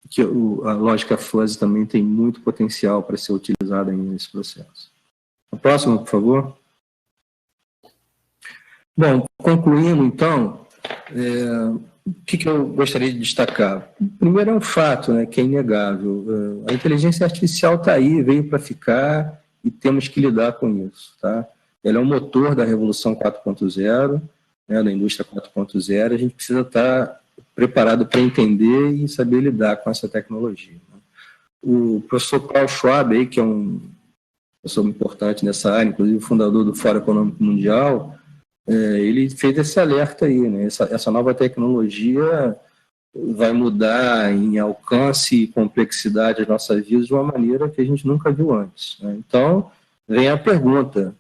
que a lógica fuzzy também tem muito potencial para ser utilizada nesse processo. A próxima, por favor. Bom, concluindo, então, o que eu gostaria de destacar? Primeiro é um fato, né, que é inegável. A inteligência artificial está aí, veio para ficar e temos que lidar com isso. Tá? Ela é o motor da Revolução 4.0, né, da indústria 4.0. A gente precisa estar preparado para entender e saber lidar com essa tecnologia. Né? O professor Klaus Schwab, aí, que é um professor importante nessa área, inclusive fundador do Fórum Econômico Mundial, ele fez esse alerta aí, né? Essa nova tecnologia vai mudar em alcance e complexidade as nossas vidas de uma maneira que a gente nunca viu antes. Né? Então, vem a pergunta,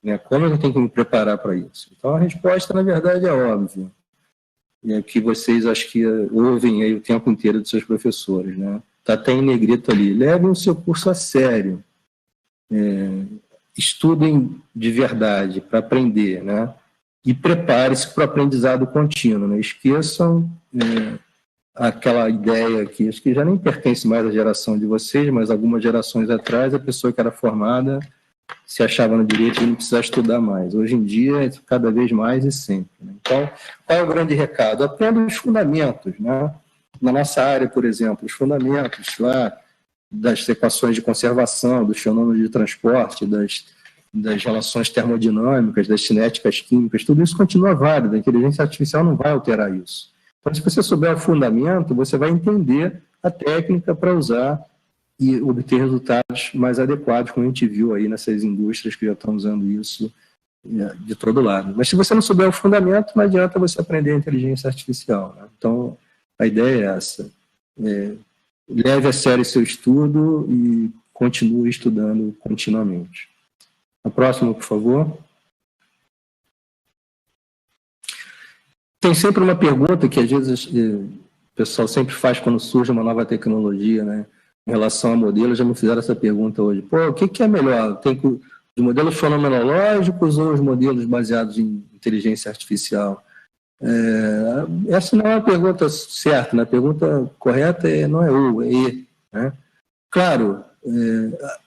né? Como eu tenho que me preparar para isso? Então, a resposta, na verdade, é óbvia, que vocês acho que ouvem aí o tempo inteiro dos seus professores. Né? Tá até em negrito ali. Levem o seu curso a sério. Estudem de verdade para aprender, né? E prepare-se para o aprendizado contínuo. Né? Esqueçam aquela ideia que acho que já nem pertence mais à geração de vocês, mas algumas gerações atrás, a pessoa que era formada se achava no direito de não precisar estudar mais. Hoje em dia, é cada vez mais e sempre. Né? Então, qual é o grande recado? Aprenda os fundamentos. Né? Na nossa área, por exemplo, os fundamentos lá das equações de conservação, dos fenômenos de transporte, das relações termodinâmicas, das cinéticas químicas, tudo isso continua válido, a inteligência artificial não vai alterar isso. Então, se você souber o fundamento, você vai entender a técnica para usar e obter resultados mais adequados, como a gente viu aí nessas indústrias que já estão usando isso de todo lado. Mas se você não souber o fundamento, não adianta você aprender a inteligência artificial. Né? Então, a ideia é essa. Leve a sério seu estudo e continue estudando continuamente. A próxima, por favor. Tem sempre uma pergunta que, às vezes, o pessoal sempre faz quando surge uma nova tecnologia, né? Em relação a modelos, já me fizeram essa pergunta hoje. Pô, o que é melhor? Tem os modelos fenomenológicos ou os modelos baseados em inteligência artificial? Essa não é uma pergunta certa, né? A pergunta correta não é ou, é e. Né? Claro,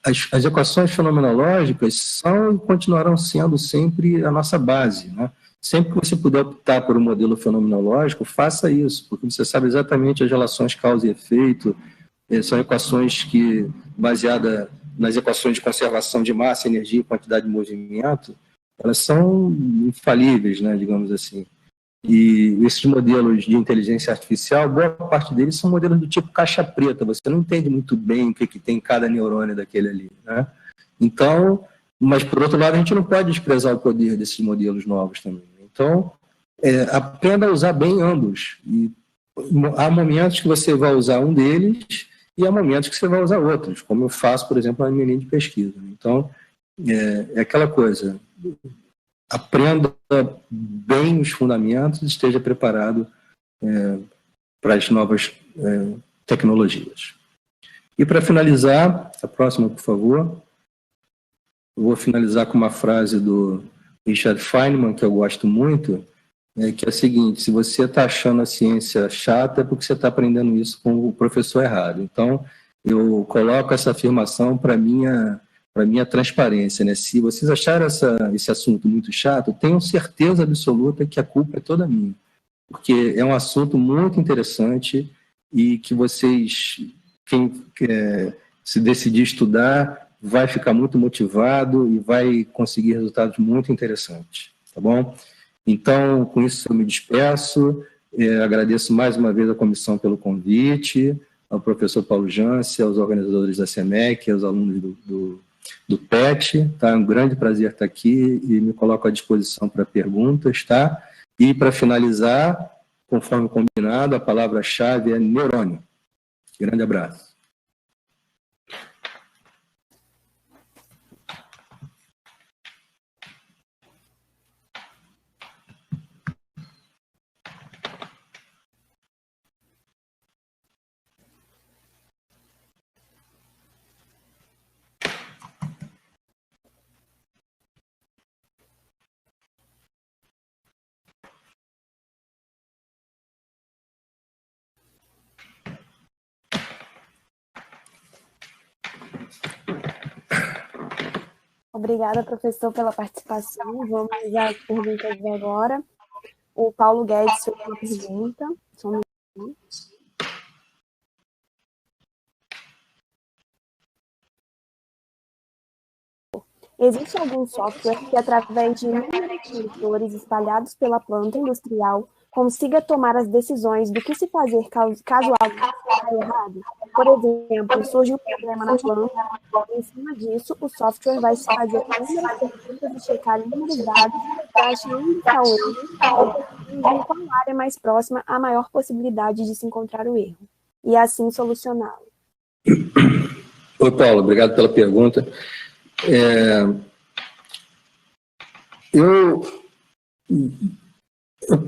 as equações fenomenológicas são e continuarão sendo sempre a nossa base. Né? Sempre que você puder optar por um modelo fenomenológico, faça isso, porque você sabe exatamente as relações causa e efeito. São equações baseadas nas equações de conservação de massa, energia e quantidade de movimento, elas são infalíveis, né, digamos assim. E esses modelos de inteligência artificial, boa parte deles são modelos do tipo caixa preta, você não entende muito bem o que tem em cada neurônio daquele ali, né? Então, mas por outro lado, a gente não pode desprezar o poder desses modelos novos também. Então, aprenda a usar bem ambos. E há momentos que você vai usar um deles e há momentos que você vai usar outros, como eu faço, por exemplo, na minha linha de pesquisa. Então, é aquela coisa, aprenda bem os fundamentos e esteja preparado para as novas tecnologias. E para finalizar, a próxima, por favor, eu vou finalizar com uma frase do Richard Feynman, que eu gosto muito, que é a seguinte: se você está achando a ciência chata, é porque você está aprendendo isso com o professor errado. Então, eu coloco essa afirmação para minha transparência, né? Se vocês acharem esse assunto muito chato, tenham certeza absoluta que a culpa é toda minha, porque é um assunto muito interessante e que vocês, quem se decidir estudar, vai ficar muito motivado e vai conseguir resultados muito interessantes, tá bom? Então, com isso eu me despeço, agradeço mais uma vez à comissão pelo convite, ao professor Paulo Jance, aos organizadores da SEMEC, aos alunos do PET, tá? É um grande prazer estar aqui e me coloco à disposição para perguntas, tá? E para finalizar, conforme combinado, a palavra-chave é neurônio. Grande abraço. Obrigada, professor, pela participação. Vamos às perguntas de agora. O Paulo Guedes fez uma pergunta. Só um minutinho. Existe algum software que, através de inúmeros sensores espalhados pela planta industrial, consiga tomar as decisões do que se fazer caso algo saia errado? Por exemplo, surge um problema na planta, e em cima disso, o software vai se fazer inúmeras perguntas e checar inúmeros dados para achar onde está o erro, ou em qual área mais próxima há maior possibilidade de se encontrar o erro, e assim solucioná-lo. Oi, Paulo, obrigado pela pergunta.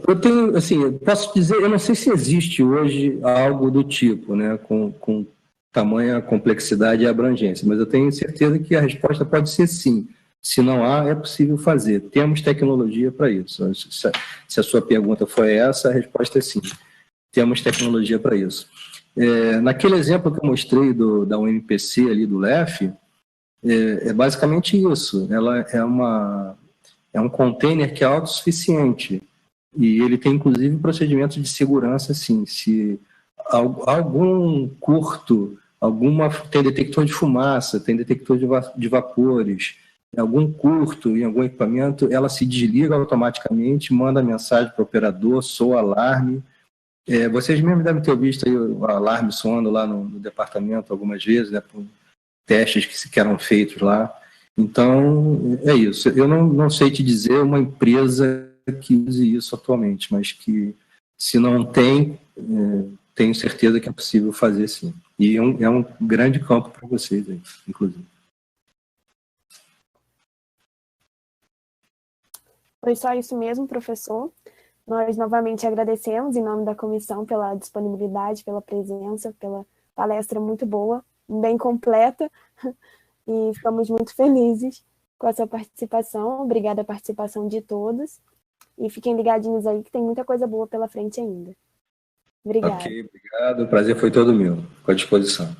Eu tenho, assim, eu posso dizer, eu não sei se existe hoje algo do tipo, né, com tamanha complexidade e abrangência, mas eu tenho certeza que a resposta pode ser sim. Se não há, é possível fazer. Temos tecnologia para isso. Se a sua pergunta foi essa, a resposta é sim. Temos tecnologia para isso. Naquele exemplo que eu mostrei da UNPC ali do LEF, é basicamente isso. Ela é um container que é autossuficiente e ele tem inclusive procedimentos de segurança, assim, se algum curto, tem detector de fumaça, tem detector de vapores, algum curto em algum equipamento, ela se desliga automaticamente, manda mensagem para o operador, soa alarme. Vocês mesmos devem ter visto aí o alarme soando lá no departamento algumas vezes, né, por testes que eram feitos lá. Então, é isso. Eu não sei te dizer uma empresa que use isso atualmente, mas que, se não tem, tenho certeza que é possível fazer sim. E é um grande campo para vocês aí, inclusive. Foi só isso mesmo, professor. Nós novamente agradecemos em nome da comissão pela disponibilidade, pela presença, pela palestra muito boa, bem completa, e estamos muito felizes com a sua participação. Obrigada a participação de todos. E fiquem ligadinhos aí que tem muita coisa boa pela frente ainda. Obrigada. Ok, obrigado. O prazer foi todo meu. Fico à disposição.